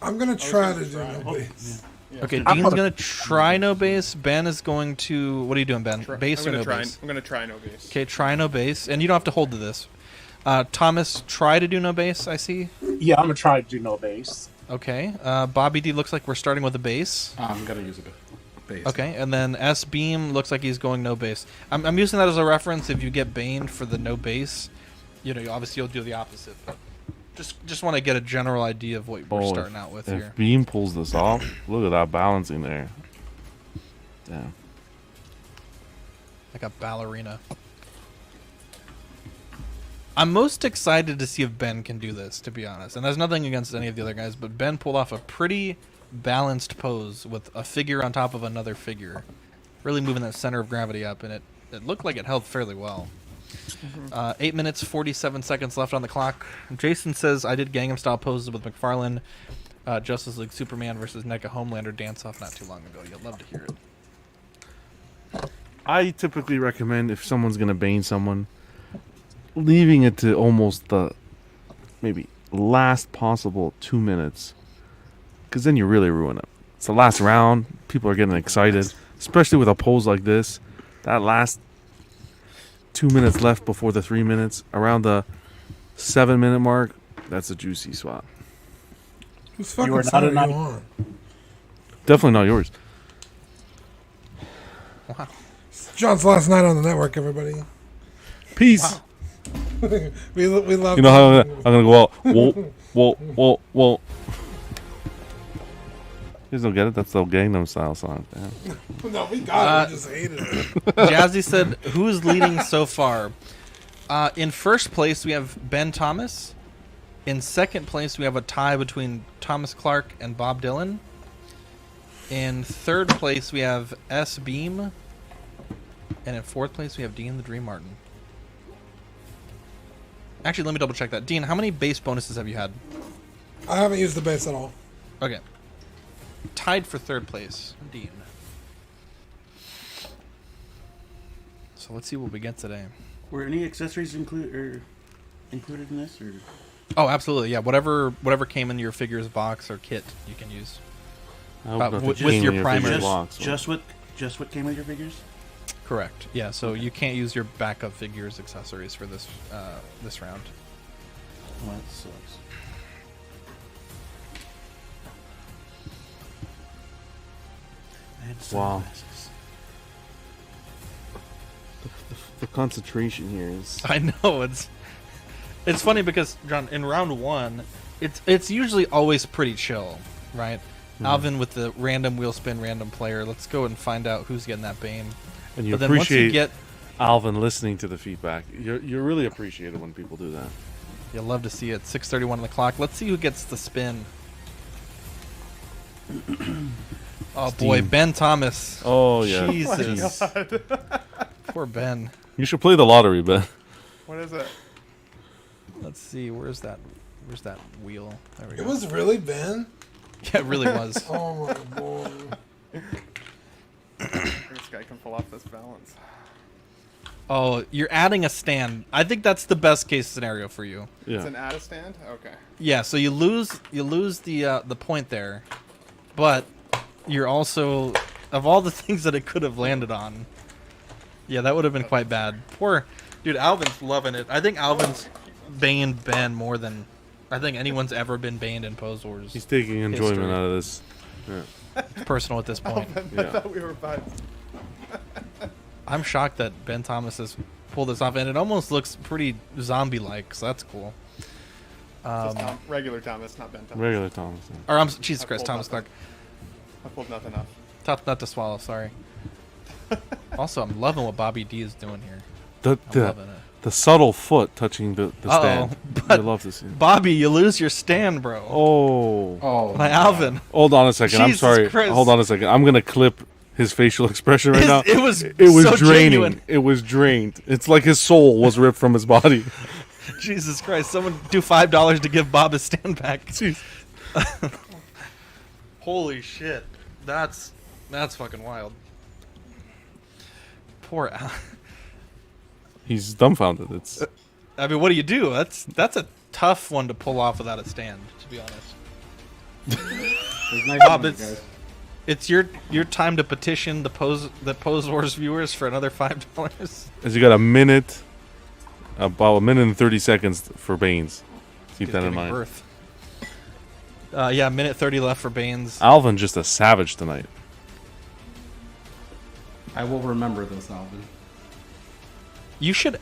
I'm gonna try to do no base. Yeah. Okay, Dean's going to try no base. Ben is going to... What are you doing, Ben? Base or no base? I'm going to try no base. Okay, try no base. And you don't have to hold to this. Thomas, try to do no base, I see. Yeah, I'm gonna try to do no base. Okay. Bobby D looks like we're starting with a base. I'm gonna use a base. Okay, and then S Beam looks like he's going no base. I'm using that as a reference. If you get baned for the no base, you know, obviously you'll do the opposite. But just want to get a general idea of what we're starting out with here. If Beam pulls this off, look at that balancing there. Damn. Like a ballerina. I'm most excited to see if Ben can do this, to be honest. And there's nothing against any of the other guys, but Ben pulled off a pretty balanced pose with a figure on top of another figure. Really moving that center of gravity up, and it looked like it held fairly well. 8 minutes, 47 seconds left on the clock. Jason says, I did Gangnam Style poses with McFarlane, Justice League Superman versus NECA Homelander dance-off not too long ago. You'll love to hear it. I typically recommend if someone's going to Bane someone, leaving it to almost the maybe last possible 2 minutes. Because then you really ruin it. It's the last round. People are getting excited. Especially with a pose like this. That last 2 minutes left before the 3 minutes. Around the 7 minute mark. That's a juicy spot. Whose You are fucking not side a are you on? Definitely not yours. Wow. John's last night on the network, everybody. Peace. we love You know how I'm gonna go out. Whoa, whoa, whoa. You guys don't get it? That's the Gangnam Style song. Damn. No, we got it. We just hated it. Jazzy said, who's leading so far? In first place, we have Ben Thomas. In second place, we have a tie between Thomas Clark and Bob Dylan. In third place, we have S. Beam. And in fourth place, we have Dean the Dream Martin. Actually, let me double check that. Dean, how many base bonuses have you had? I haven't used the base at all. Okay. Tied for third place, Dean. So let's see what we get today. Were any accessories included in this, or? Oh, absolutely. Yeah, whatever came in your figures box or kit, you can use. I hope nothing with came your in primary figure box. Just what came with your figures? Correct. Yeah, so you can't use your backup figures accessories for this this round. Well, that sucks. had Wow. sunglasses. The concentration here is. I know it's funny because John, in round one, it's usually always pretty chill, right? Alvin with the random wheel spin, random player. Let's go and find out who's getting that Bane. And you But then once appreciate you get, Alvin listening to the feedback. You really appreciate it when people do that. you'll love to see it. 6:31 on the clock. Let's see who gets the spin. Oh boy, Steam. Ben Thomas. Oh yeah. Jesus. Poor Ben. You should play the lottery, Ben. What is it? Let's see. Where's that wheel? There we It go. was really Ben. Yeah, it really was. Oh my boy. This guy can pull off this balance. Oh, you're adding a stand. I think that's the best case scenario for you. It's Yeah. an add a stand? Okay. Yeah, so you lose the point there, but you're also, of all the things that it could have landed on. Yeah, that would have been quite bad. Poor dude, Alvin's loving it. I think Alvin's baned Ben more than I think anyone's ever been banned in Pose Wars. He's taking enjoyment History. out of this. Yeah. It's personal at this point. I Yeah. thought we were buds. I'm shocked that Ben Thomas has pulled this off, and it almost looks pretty zombie-like, so that's cool. Just regular Thomas, not Ben Thomas. Regular Thomas. Or Jesus I Christ, pulled Thomas nothing. Clark. I pulled nothing off. Tough nut to swallow. Sorry. Also, I'm loving what Bobby D is doing here. The I'm loving it. the subtle foot touching the Uh-oh, stand. but- I love to see it. Bobby, you lose your stand, bro. Oh. Oh, My Alvin. Hold on a second. I'm Jesus sorry. Christ. Hold on a second. I'm gonna clip his facial expression right now. It was so draining. genuine. It was drained. It's like his soul was ripped from his body. Jesus Christ! Someone do $5 to give Bob his stand back. Jeez. Holy shit! That's fucking wild. Poor Al. He's dumbfounded. It's I mean, what do you do? That's a tough one to pull off without a stand, to be honest. There's nice Bob, ones, it's- guys. It's your time to petition the Pose Wars viewers for another $5. as you got about a minute and 30 seconds for Baines. Keep He's that in giving mind. birth. Yeah, minute 30 left for Baines. Alvin just a savage tonight. I will remember this, Alvin. You should.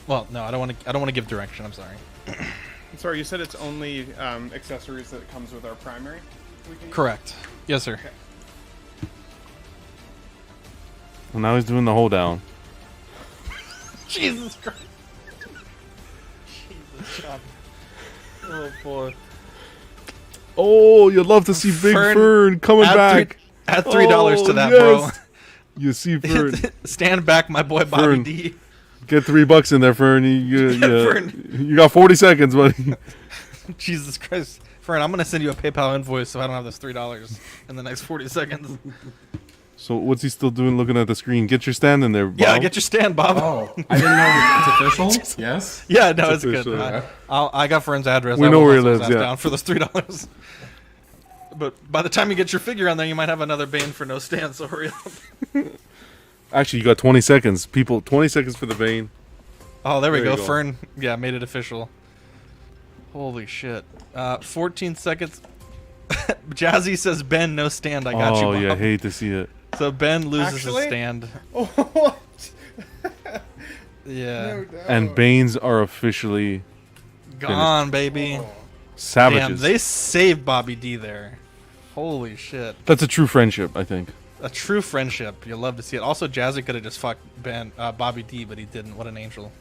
Well, no, I don't want to give direction. I'm sorry. I'm sorry, you said it's only accessories that comes with our primary? We can use? Correct. Yes, sir. And now he's doing the hold down. Jesus Christ. Jesus God. Oh boy. Oh, you'd love to see Big Fern, Fern coming back. Add $3 to that, yes. You see bro. Fern. Stand back, my boy Bobby Fern. D. Get $3 in there, Fern. Fern. You got 40 seconds, buddy. Jesus Christ. Fern, I'm gonna send you a PayPal invoice so I don't have this $3 in the next 40 seconds. So what's he still doing looking at the screen? Get your stand in there, Bob. Yeah, get your stand, Bob. Oh, I didn't know it's official. Yes. Yeah, no, it's official, good. yeah. I got Fern's address. We I know will where he hustle his lives, ass yeah. Down for those $3. But by the time you get your figure on there, you might have another Bane for no stand. So hurry up. Actually, you got 20 seconds. People, 20 seconds for the vein. Oh, there we There go. you go. Fern, yeah, made it official. Holy shit. 14 seconds. Jazzy says, Ben, no stand. I got Oh, you, yeah, Bob. hate to see it. So Ben loses Actually? his stand. Oh, what? Yeah. No doubt. And Banes are officially Gone, baby. savages. Damn, they saved Bobby D there. Holy shit. That's a true friendship, I think. A true friendship. You'll love to see it. Also, Jazzy could have just fucked Bobby D, but he didn't. What an angel.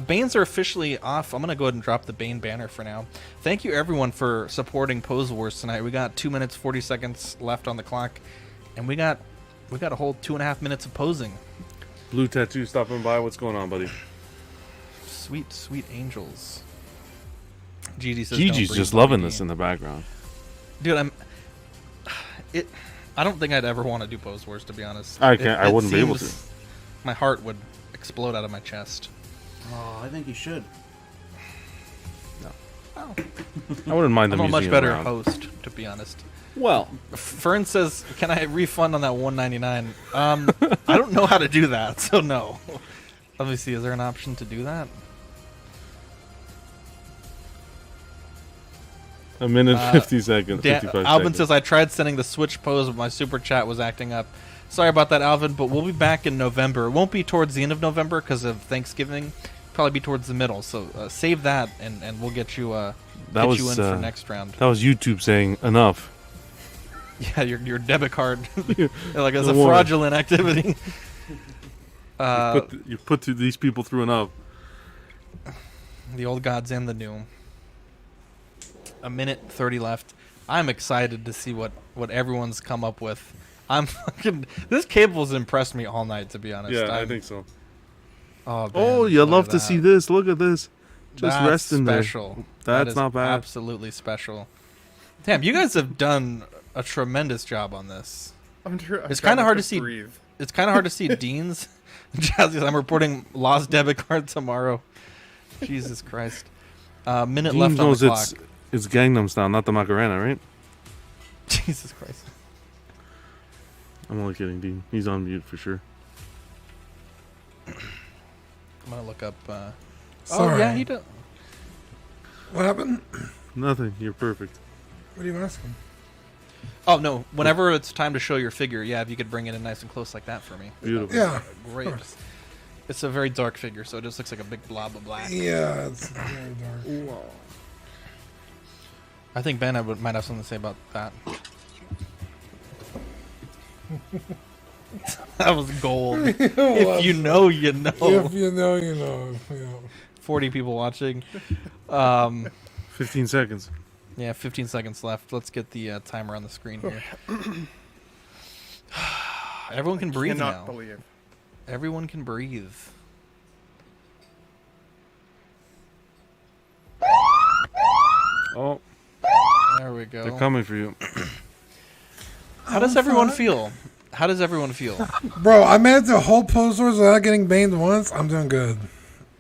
Banes are officially off. I'm going to go ahead and drop the Bane banner for now. Thank you, everyone, for supporting Pose Wars tonight. We got 2 minutes, 40 seconds left on the clock, and we got a whole 2.5 minutes of posing. Blue Tattoo stopping by. What's going on, buddy? Sweet, sweet angels. Gigi says, Gigi's "Don't just bring loving Bobby this D." in the background. Dude, I don't think I'd ever want to do Pose Wars, to be honest. I can't. I wouldn't be able to. seems- My heart would explode out of my chest. Oh, I think you should. I wouldn't mind I'm them a much using it better around. host, to be honest. Well, Fern says, "Can I refund on that $199?" I don't know how to do that, so no. Let me see. Is there an option to do that? A minute, 50 seconds, Dan, 55 Alvin seconds. says, I tried sending the Switch pose, but my super chat was acting up. Sorry about that, Alvin, but we'll be back in November. It won't be towards the end of November because of Thanksgiving. Probably be towards the middle. So save that, and we'll get you in for next round. That was YouTube saying enough. Yeah, your debit card. Like it's No a more. fraudulent activity. You put these people through enough. The old gods and the new. A minute 30 left. I'm excited to see what everyone's come up with. I'm fucking. This cable's impressed me all night, to be honest. I think so. Oh, Oh, man, you look love at to that. see this. Look at this. Just That's resting special. there. That That's is not bad. Absolutely special. Damn, you guys have done a tremendous job on this. It's kind of hard to see. Breathe. It's kind of hard to see Dean's. Jazzy, I'm reporting lost debit card tomorrow. Jesus Christ. Minute Dean left on the knows clock. it's Gangnam Style, not the Macarena, right? Jesus Christ. I'm only kidding, Dean. He's on mute for sure. I'm gonna look up. Oh Sorry. yeah, he does. What happened? Nothing. You're perfect. What are you asking? Oh no! Whenever it's time to show your figure, yeah, if you could bring it in nice and close like that for me. Beautiful. Yeah. Great. Of course. It's a very dark figure, so it just looks like a big blob of black. Yeah, it's very dark. I think Ben might have something to say about that. That was gold. If you know, you know. If you know, you know. Yeah. 40 people watching. 15 seconds. Yeah, 15 seconds left. Let's get the timer on the screen here. Everyone can breathe Cannot now. believe. Everyone can breathe. Oh, There we go. they're coming for you. How does everyone feel? How does everyone feel? Bro, I made it to whole pose wars without getting banged once. I'm doing good.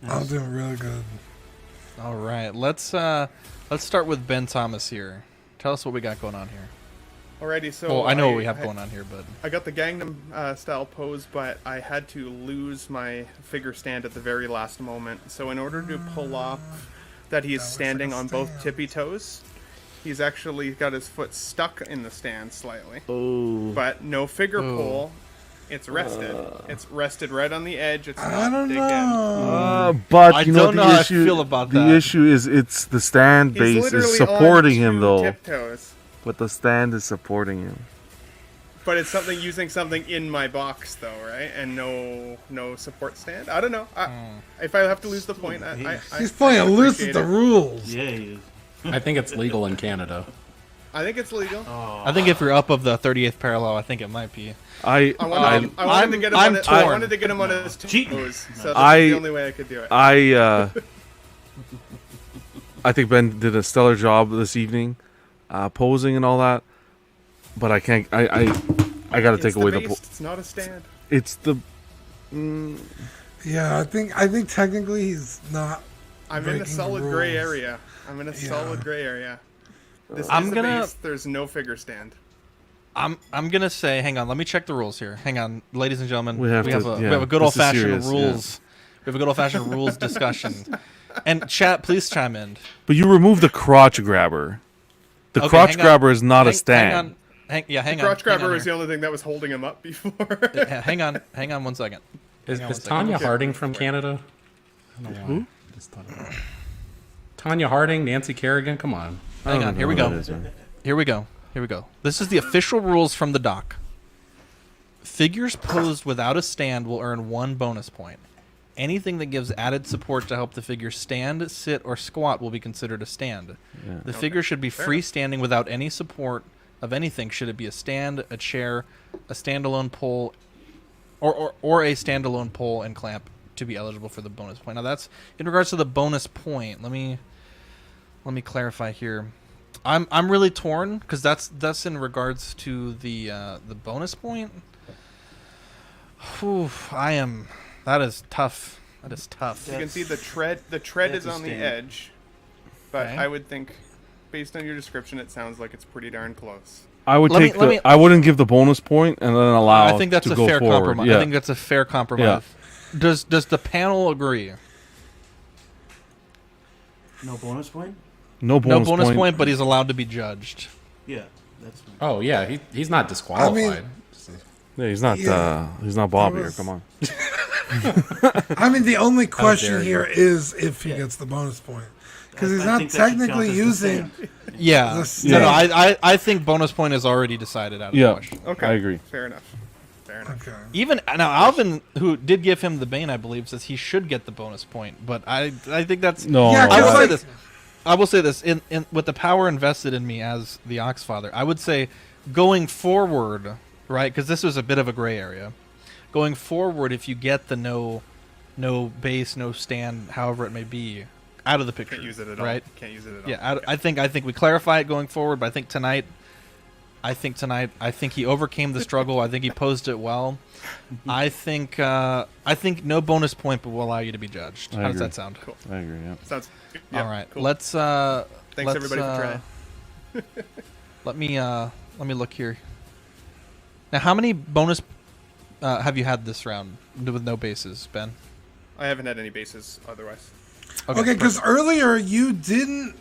I'm doing really good. All right, let's start with Ben Thomas here. Tell us what we got going on here. Alrighty, so Well, I know what we have going on here, but I got the Gangnam style pose, but I had to lose my figure stand at the very last moment. So in order to pull off that he's standing on both tippy toes, he's actually got his foot stuck in the stand slightly. Oh. But no figure pull. It's rested. It's rested right on the edge. It's I not don't digged know. But I you know don't know the how I issue. feel about the that. issue is it's the stand in. He's base literally is supporting on him two though. tiptoes. But the stand is supporting him. But it's something using something in my box though, right? And no support stand. I don't know. If I have to lose the point, He's playing loose appreciate with the it. rules. Yeah, he is. I think it's legal in Canada. I think it's legal. I think if you're up of the 38th parallel, I think it might be. I wanted to get him I'm on his, torn. I wanted to get him on his Cheating. toes. So that's I- the only way I could do it. I think Ben did a stellar job this evening, posing and all that. But I can't. I got to take It's away the the. base, it's not a stand. It's the. Yeah, I think technically he's not. I'm in a breaking solid the gray rules. area. I'm in a solid gray area. This I'm is the gonna- base. There's no figure stand. I'm gonna say, hang on, let me check the rules here. Hang on, ladies and gentlemen, We have to- we yeah, have a good this old is fashioned serious, rules. We have a good old fashioned rules discussion. And chat, please chime in. But you remove the crotch grabber. The Okay, crotch hang on. grabber is not a Hang stand. on. Hang The on. crotch grabber hang was the on, only thing that was holding him up before. here. Hang on 1 second. Is Hang on one second. Tanya Okay. Harding from Canada? I don't know why. Just thought of that. Tanya Harding, Nancy Kerrigan, come on. I Hang don't on, know here we who go. that is, man. Here we go. Here we go. This is the official rules from the doc. Figures posed without a stand will earn 1 bonus point. Anything that gives added support to help the figure stand, sit, or squat will be considered a stand. Yeah. The figure should be freestanding without any support of anything. Should it be a stand, a chair, a standalone pole, or a standalone pole and clamp to be eligible for the bonus point. Now that's in regards to the bonus point. Let me clarify here. I'm really torn because that's in regards to the bonus point. Whew, that is tough. That is tough. You can see the tread. The tread That's is a on the stand. edge, but Okay. I would think, based on your description, it sounds like it's pretty darn close. I would Let me- take let me- I wouldn't give the bonus point and then allow. I think that's to a go fair forward. compromise. Yeah. I think that's a fair compromise. Does the panel agree? No bonus point? No bonus, no bonus point, but he's allowed to be judged. Yeah, that's Oh yeah, he's not disqualified. Yeah, he's not. Yeah. He's not Bobby here. was- Come on. I mean, the only question dare here is if he gets the bonus point. Because he's I not think that should count technically as the using. stand. Yeah. This- No, no, Yeah. I think bonus point is already decided out of the Yeah, question. Okay. I agree. Fair enough. Fair enough. Okay. Even now, Alvin, who did give him the Bane, I believe, says he should get the bonus point. But I think that's No, Yeah, no, I will Cause say like- this. I will say this in with the power invested in me as the Oxfather. I would say going forward, right? Because this was a bit of a gray area. Going forward, if you get the no base, no stand, however it may be, out of the picture, Can't use it at all. right? Can't use it at all. Yeah, I think we clarify it going forward. But I think tonight, he overcame the struggle. I think he posed it well. I think no bonus point, but will allow you to be judged. I How does agree. that sound? Cool. I agree. Yeah. Sounds. Yeah, All right, Cool. let's. Thanks let's, everybody for trying. let me look here. Now, how many bonus have you had this round with no bases, Ben? I haven't had any bases otherwise. Okay, because earlier you didn't,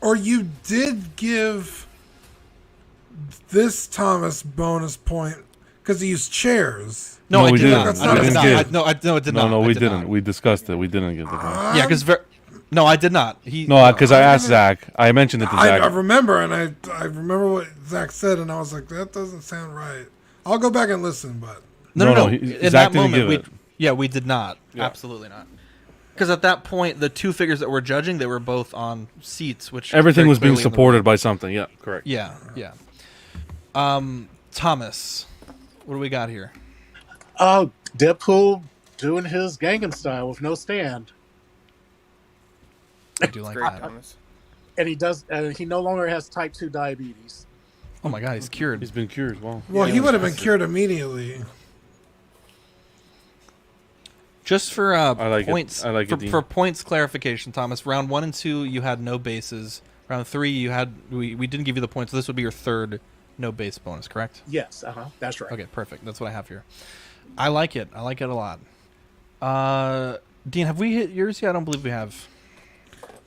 or you did give this Thomas bonus point because he used chairs. No, No, I we did didn't. not. We I did didn't not. give. No, it did not. No, I we did didn't. not. We discussed it. We didn't give the point. Yeah, because no, I did not. No, because I asked Zach. I mentioned it to I Zach. remember, and I remember what Zach said, and I was like, that doesn't sound right. I'll go back and listen, but No. he- In Zach that didn't moment, give we it. we did not. Absolutely not. Because at that point, the two figures that we're judging, they were both on seats, which Everything very was being clearly in the supported room. by something. Yeah, correct. Yeah. Thomas, what do we got here? Deadpool doing his Gangnam Style with no stand, I do like Great, that. Thomas. and he no longer has type 2 diabetes. Oh my God, he's cured. He's been cured. Wow. well, Yeah, he it would have was been cured immediately. Just for like it. points, I like it, for, Dean. for points clarification, Thomas. Round 1 and 2, you had no bases. Round 3, you had we didn't give you the points. So this would be your third no base bonus, correct? Yes, that's right. Okay, perfect. That's what I have here. I like it. I like it a lot. Dean, have we hit yours yet? I don't believe we have.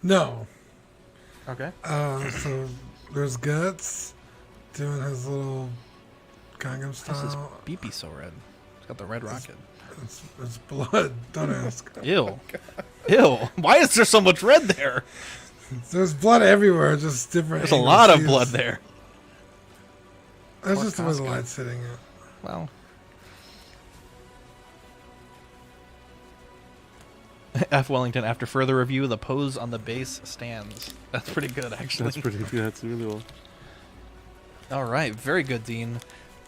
No. Okay. So there's Guts doing his little Gangnam Why is this Style. beepy so red? It's got the red rocket. It's blood. Don't ask. Ew. Ew. Why is there so much red there? There's blood everywhere, just different. There's a angles lot of used. blood there. That's Poor just the way the Costco. light's hitting it. Well. F. Wellington, after further review, the pose on the base stands. That's pretty good, actually. That's pretty good. That's really well. All right, very good, Dean.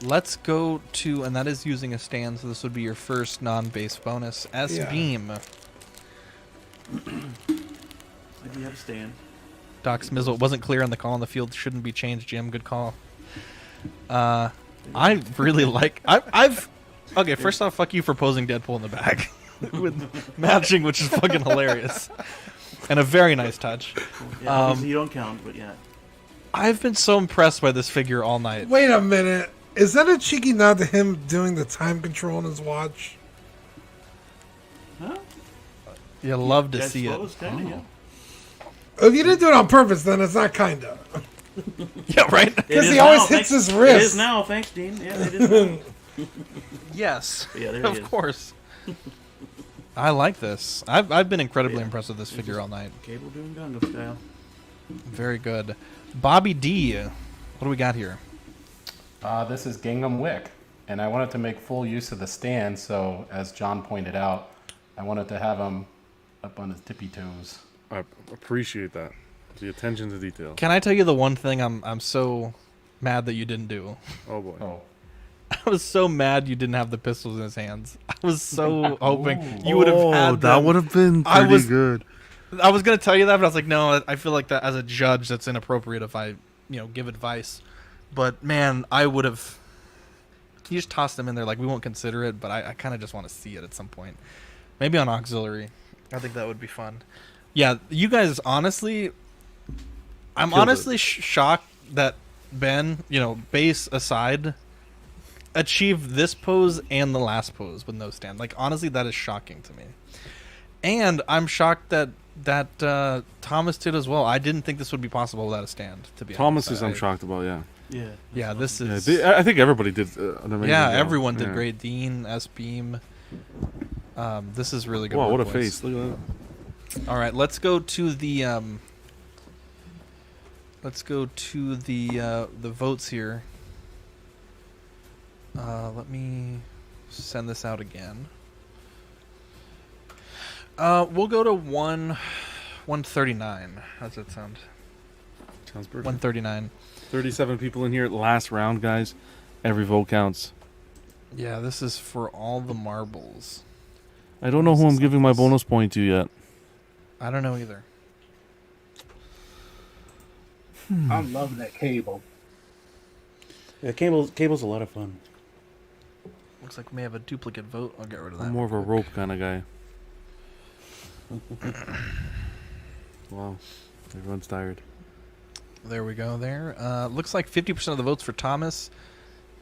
Let's go to, and that is using a stand, so this would be your first non-base bonus. S-Beam. I do have a stand. Doc Smizzle, it wasn't clear on the call on the field. Shouldn't be changed, Jim. Good call. I really like... I've... Okay, first off, fuck you for posing Deadpool in the back. With matching, which is fucking hilarious. And a very nice touch. Yeah, you don't count, but yeah. I've been so impressed by this figure all night. Wait a minute. Is that a cheeky nod to him doing the time control on his watch? Huh? You love to That's see it. close, kinda, yeah. If you didn't do it on purpose, then it's not kinda. Yeah, right? It Because is he always now, hits thanks- his wrist. It is now, thanks, Dean. Yeah, it is now. Yes. Yeah, there he Of is. course. I like this. I've been incredibly impressed with this figure all night. Cable doing Gundam style. Very good. Bobby D. What do we got here? This is Gingham Wick, and I wanted to make full use of the stand, so as John pointed out, I wanted to have him up on his tippy toes. I appreciate that. The attention to detail. Can I tell you the one thing I'm so mad that you didn't do? Oh boy. Oh, I was so mad you didn't have the pistols in his hands. I was so hoping you would have had that them. would have been I pretty was- good. I was gonna tell you that, but I was like, no, I feel like that as a judge, that's inappropriate if I, give advice. But man, I would have. Can you just toss them in there? Like we won't consider it, but I kind of just want to see it at some point. Maybe on auxiliary. I think that would be fun. Yeah, you guys honestly, I'm Killed honestly shocked that Ben, base aside, achieved this pose and the last pose with no stand. Like honestly, that is shocking to me. And I'm shocked that that Thomas did as well. I didn't think this would be possible without a stand. To be Thomas honest. is I'm shocked about. Yeah. Yeah. Yeah, this Yeah, is. I think everybody did an amazing Yeah, job. everyone did Yeah. great. Dean, S Beam. This is really good. Wow, work, what a boys. face! Look at that. All right, let's go to the votes here. Let me send this out again. We'll go to 139. How's that sound? Sounds perfect. 139. 37 people in here. Last round, guys. Every vote counts. Yeah, this is for all the marbles. I don't know who I'm giving my bonus point to yet. I don't know either. I'm loving that cable. Yeah, cable's a lot of fun. Looks like we may have a duplicate vote. I'll get rid of that. I'm more of a real rope quick. kind of guy. Wow. Everyone's tired. There we go there. Looks like 50% of the votes for Thomas.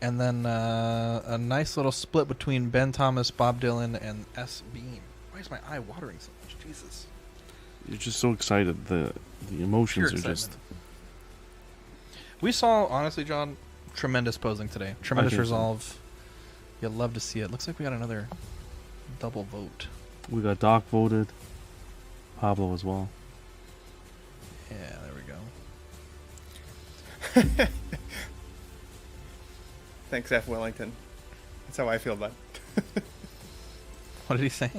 And then a nice little split between Ben Thomas, Bob Dylan, and S. Beam. Why is my eye watering so much? Jesus. You're just so excited. The emotions Pure are just... excitement. We saw, honestly, John, tremendous posing today. Tremendous think so. resolve. You'll love to see it. Looks like we got another double vote. We got Doc voted. Pablo as well. Yeah, there we go. Thanks, F. Wellington. That's how I feel about it. What did he say?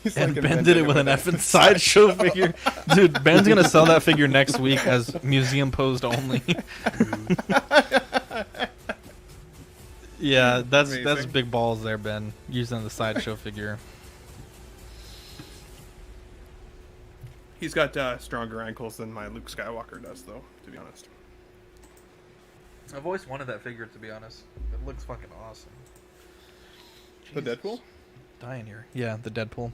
He's And like Ben invented did it with an effing sideshow figure. Dude, Ben's going to sell that figure next week as museum posed only. Yeah, that's Amazing. big balls there, Ben, using the sideshow figure. He's got stronger ankles than my Luke Skywalker does, though, to be honest. I've always wanted that figure, to be honest. It looks fucking awesome. The Jesus. Deadpool? Dying here. Yeah, the Deadpool.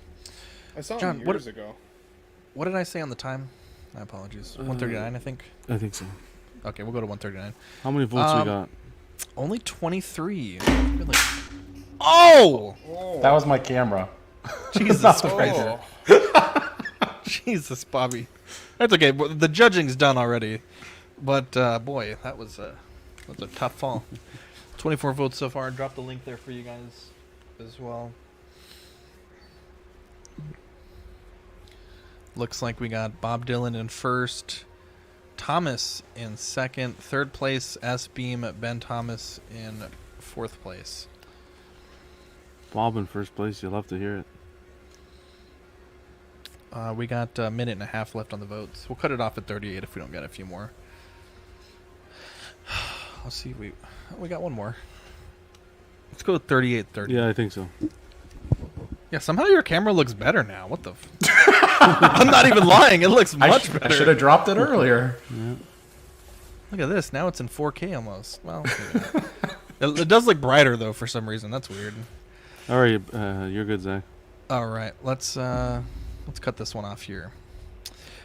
I saw John, him what- years ago. What did I say on the time? My apologies. 139, I think. I think so. Okay, we'll go to 139. How many votes we Um, got? Only 23. Really? Oh! That was my camera. Jesus Oh, Jesus, Bobby. That's okay. The judging's done already. But, boy, that was a tough fall. 24 votes so far. Drop the link there for you guys as well. Looks like we got Bob Dylan in first. Thomas in second. Third place, S. Beam. Ben Thomas in fourth place. Bob in first place. You'll have to hear it. We got a minute and a half left on the votes. We'll cut it off at 38 if we don't get a few more. Let's see. We got one more. Let's go with 38-30. Yeah, I think so. Yeah, somehow your camera looks better now. What the? I'm not even lying. It looks much I better. should have dropped it earlier. Look at this. Now it's in 4K almost. Well, it does look brighter though for some reason. That's weird. All right, you're good, Zach. All right, let's cut this one off here.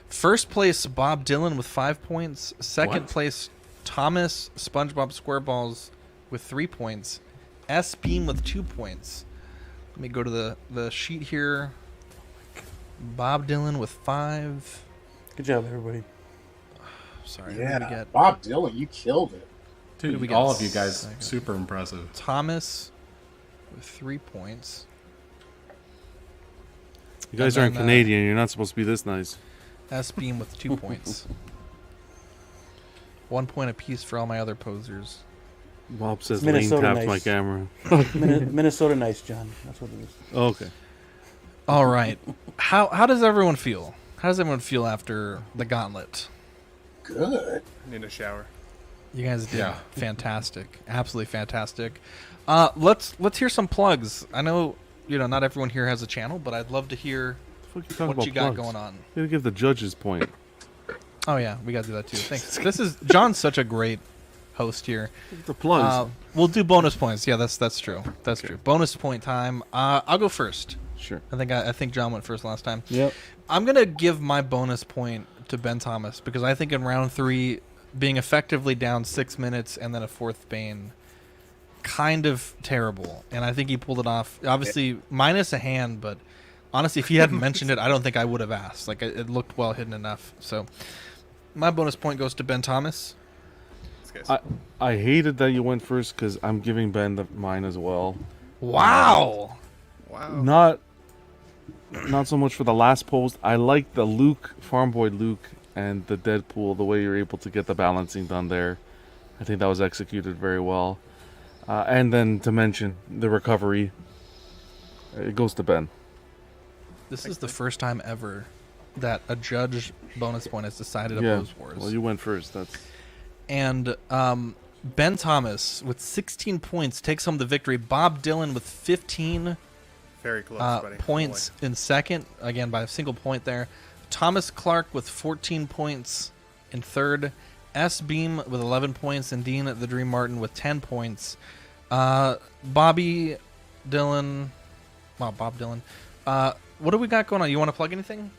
First place, Bob Dylan with 5 points. Second What? place, Thomas SpongeBob SquareBalls with 3 points. S Beam with 2 points. Let me go to the sheet here. Bob Dylan with 5. good job, everybody. Sorry, who did we Yeah, get? Bob Dylan, you killed it. Who did we Dude, get all of you guys, second? super impressive. Thomas with 3 points. You guys And aren't then, Canadian. You're not supposed to be this nice. S Beam with 2 points. 1 point apiece for all my other posers. Bob says It's Lane Minnesota tapped my nice. camera. Minnesota nice, John. That's what it is. Okay. All right. How does everyone feel? How does everyone feel after the gauntlet? Good. I need a shower. You guys did Yeah. fantastic. Absolutely fantastic. Let's hear some plugs. I know, not everyone here has a channel, but I'd love to hear What you talking what about you got plugs? going on. You gotta give the judges point. Oh yeah, we got to do that too. Thanks. This is John's such a great host here. The plugs. We'll do bonus points. Yeah, that's true. That's true. Bonus point time. I'll go first. Sure. I think John went first last time. Yep. I'm gonna give my bonus point to Ben Thomas because I think in round 3, being effectively down 6 minutes and then a fourth Bane, kind of terrible. And I think he pulled it off. Obviously minus a hand, but Honestly, if he hadn't mentioned it, I don't think I would have asked. Like, it looked well hidden enough. So, my bonus point goes to Ben Thomas. Thanks, guys. I hated that you went first because I'm giving Ben mine as well. Wow. Wow. Not so much for the last post. I like the Luke, Farm Boy Luke, and the Deadpool, the way you're able to get the balancing done there. I think that was executed very well. And then to mention the recovery, it goes to Ben. This is the first time ever that a judge bonus point has decided Yeah. Pose Wars. Well, you went first. That's And Ben Thomas with 16 points takes home the victory. Bob Dylan with 15 Very close, buddy. points in second, again by a single point there. Thomas Clark with 14 points in third. S. Beam with 11 points, and Dean the Dream Martin with 10 points. Bobby Dylan, wow, Bob Dylan. What do we got going on? You want to plug anything?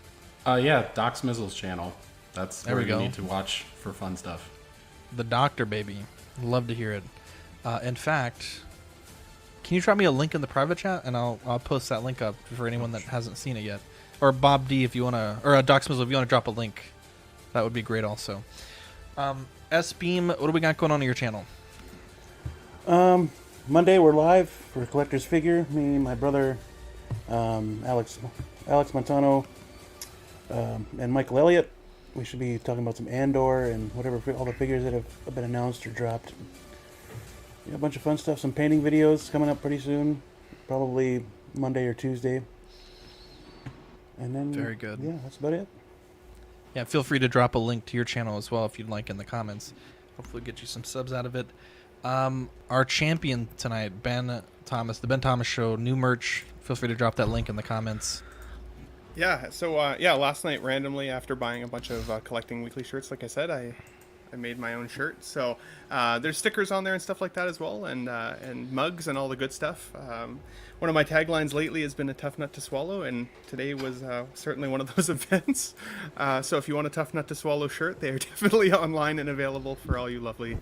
Yeah, Doc Smizzle's channel. That's There where we you go. need to watch for fun stuff. The Doctor, baby. Love to hear it. In fact, can you drop me a link in the private chat, and I'll post that link up for anyone that hasn't seen it yet. Or Bob D, if you want to, or Doc Smizzle, if you want to drop a link, that would be great also. S Beam, what do we got going on your channel? Monday we're live for Collector's Figure. Me, my brother, Alex Montano, and Michael Elliott. We should be talking about some Andor and whatever, all the figures that have been announced or dropped. Yeah, a bunch of fun stuff. Some painting videos coming up pretty soon, probably Monday or Tuesday. And then Very good. Yeah, that's about it. Yeah, feel free to drop a link to your channel as well if you'd like in the comments. Hopefully get you some subs out of it. Our champion tonight, Ben Thomas, the Ben Thomas Show, new merch. Feel free to drop that link in the comments. Yeah, so last night randomly after buying a bunch of collecting weekly shirts, like I said, I made my own shirt. So there's stickers on there and stuff like that as well, and mugs and all the good stuff. One of my taglines lately has been a tough nut to swallow, and today was certainly one of those events. So if you want a tough nut to swallow shirt, they are definitely online and available for all you lovely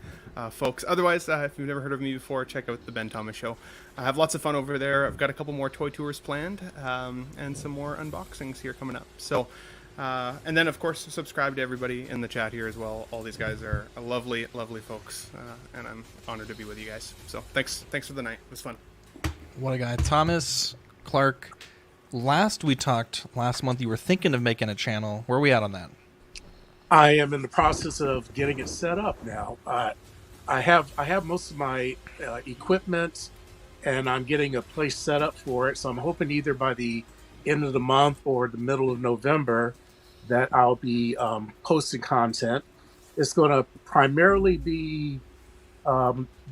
folks. Otherwise, if you've never heard of me before, check out the Ben Thomas Show. I have lots of fun over there. I've got a couple more toy tours planned, and some more unboxings here coming up. So, and then of course, subscribe to everybody in the chat here as well. All these guys are lovely, lovely folks, and I'm honored to be with you guys. So thanks for the night. It was fun. What a guy. Thomas Clark, last month, you were thinking of making a channel. Where are we at on that? I am in the process of getting it set up now. I have most of my equipment, and I'm getting a place set up for it. So I'm hoping either by the end of the month or the middle of November that I'll be posting content. It's going to primarily be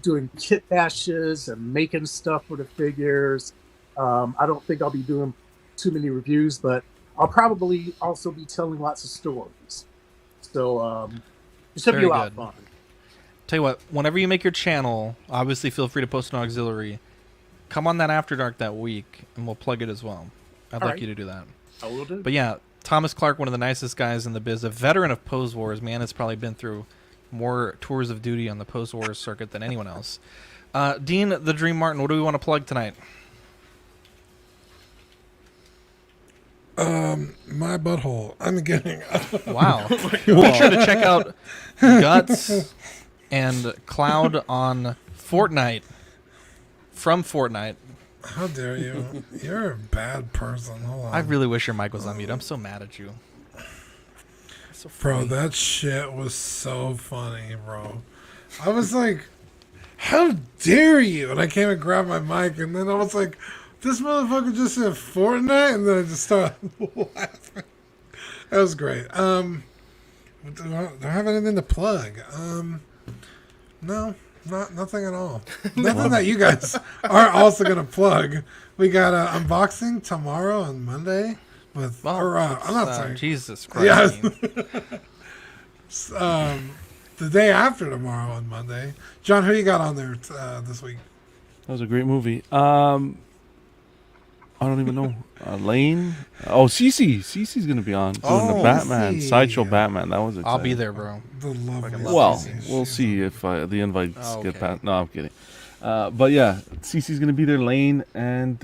doing kit bashes and making stuff for the figures. I don't think I'll be doing too many reviews, but I'll probably also be telling lots of stories. So it should be a lot of fun. Tell you what, whenever you make your channel, obviously feel free to post an auxiliary. Come on that After Dark that week, and we'll plug it as well. I'd like you to do that. I will do. But yeah, Thomas Clark, one of the nicest guys in the biz, a veteran of Pose Wars. Man has probably been through more tours of duty on the Pose Wars circuit than anyone else. Dean the Dream Martin, what do we want to plug tonight? My butthole. I'm kidding. Wow. Make sure to check out Guts and Cloud on Fortnite. From Fortnite. How dare you? You're a bad person. Hold on. I really wish your mic was on mute. I'm so mad at you. So Bro, funny. that shit was so funny, bro. I was like, how dare you? And I came and grabbed my mic, and then I was like, this motherfucker just said Fortnite, and then I just started laughing. That was great. Do I have anything to plug? No, nothing at all. Nothing that you guys are also gonna plug. We got an unboxing tomorrow and Monday with. I'm not saying. Jesus Christ. Yeah. The day after tomorrow on Monday. John, who you got on there this week? That was a great movie. I don't even know. Lane? Oh, Cece. Cece's going to be on doing the Batman. Cece. Sideshow Batman. That was exciting. I'll be there, bro. The lovely. Well, Cece. we'll see if the invites Oh, get okay. past. No, I'm kidding. But yeah, Cece's going to be there, Lane, and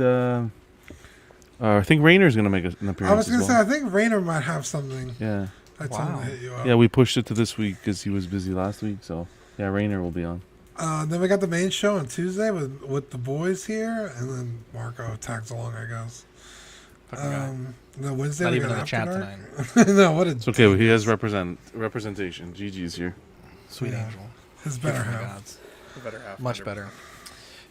I think Rainer's gonna make an appearance. I was gonna as say, well. I think Rainer might have something. Yeah. I told him Wow. to hit you up. Yeah, we pushed it to this week because he was busy last week. So yeah, Rainer will be on. Then we got the main show on Tuesday with the boys here, and then Marco tags along, I guess. The Wednesday Not we even got in the chat After tonight. Dark. No, what a It's okay. He has representation. GG's here. Sweet Yeah. angel. his better Oh my half. gods. The better half. Much 100%. better.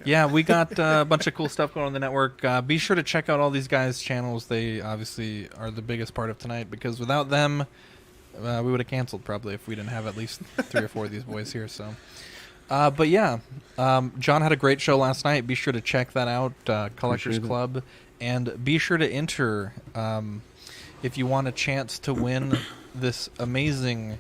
Yeah, we got a bunch of cool stuff going on the network. Be sure to check out all these guys' channels. They obviously are the biggest part of tonight because without them, we would have canceled probably if we didn't have at least 3 or 4 of these boys here. So, but yeah, John had a great show last night. Be sure to check that out, Collectors Appreciate it. Club, and be sure to enter if you want a chance to win this amazing.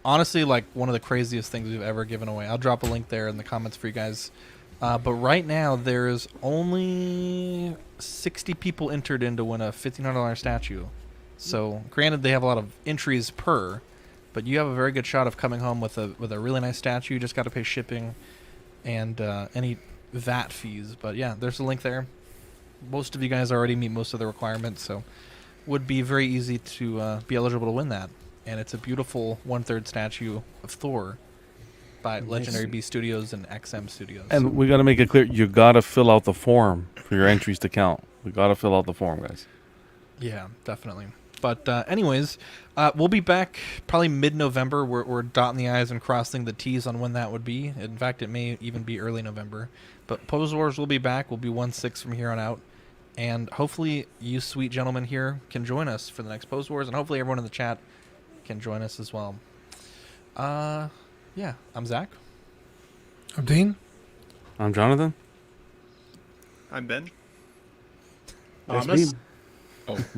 Honestly, like one of the craziest things we've ever given away. I'll drop a link there in the comments for you guys. But right now, there's only 60 people entered in to win a $1,500 statue. So, granted, they have a lot of entries per, but you have a very good shot of coming home with a really nice statue. You just got to pay shipping and any VAT fees. But yeah, there's a link there. Most of you guys already meet most of the requirements, so would be very easy to be eligible to win that. And it's a beautiful 1/3 statue of Thor by Legendary Beast Studios and XM Studios. And we got to make it clear, you got to fill out the form for your entries to count. We got to fill out the form, guys. Yeah, definitely. But anyways, we'll be back probably mid-November. We're dotting the I's and crossing the T's on when that would be. In fact, it may even be early November. But Pose Wars will be back. We'll be 1/6 from here on out. And hopefully you sweet gentlemen here can join us for the next Pose Wars. And hopefully everyone in the chat can join us as well. Yeah, I'm Zach. I'm Dean. I'm Jonathan. I'm Ben. Thomas.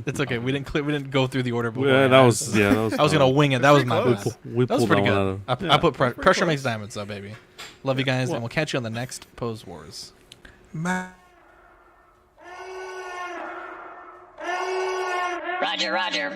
It's okay. We didn't go through the order before. Yeah, that was I was gonna wing it. That was my Pretty bad. close. We That was pulled pretty that one out good. of. I put pretty pressure close. makes diamonds, though, baby. Love you guys, and we'll catch you on the next Pose Wars. Matt. Roger, Roger.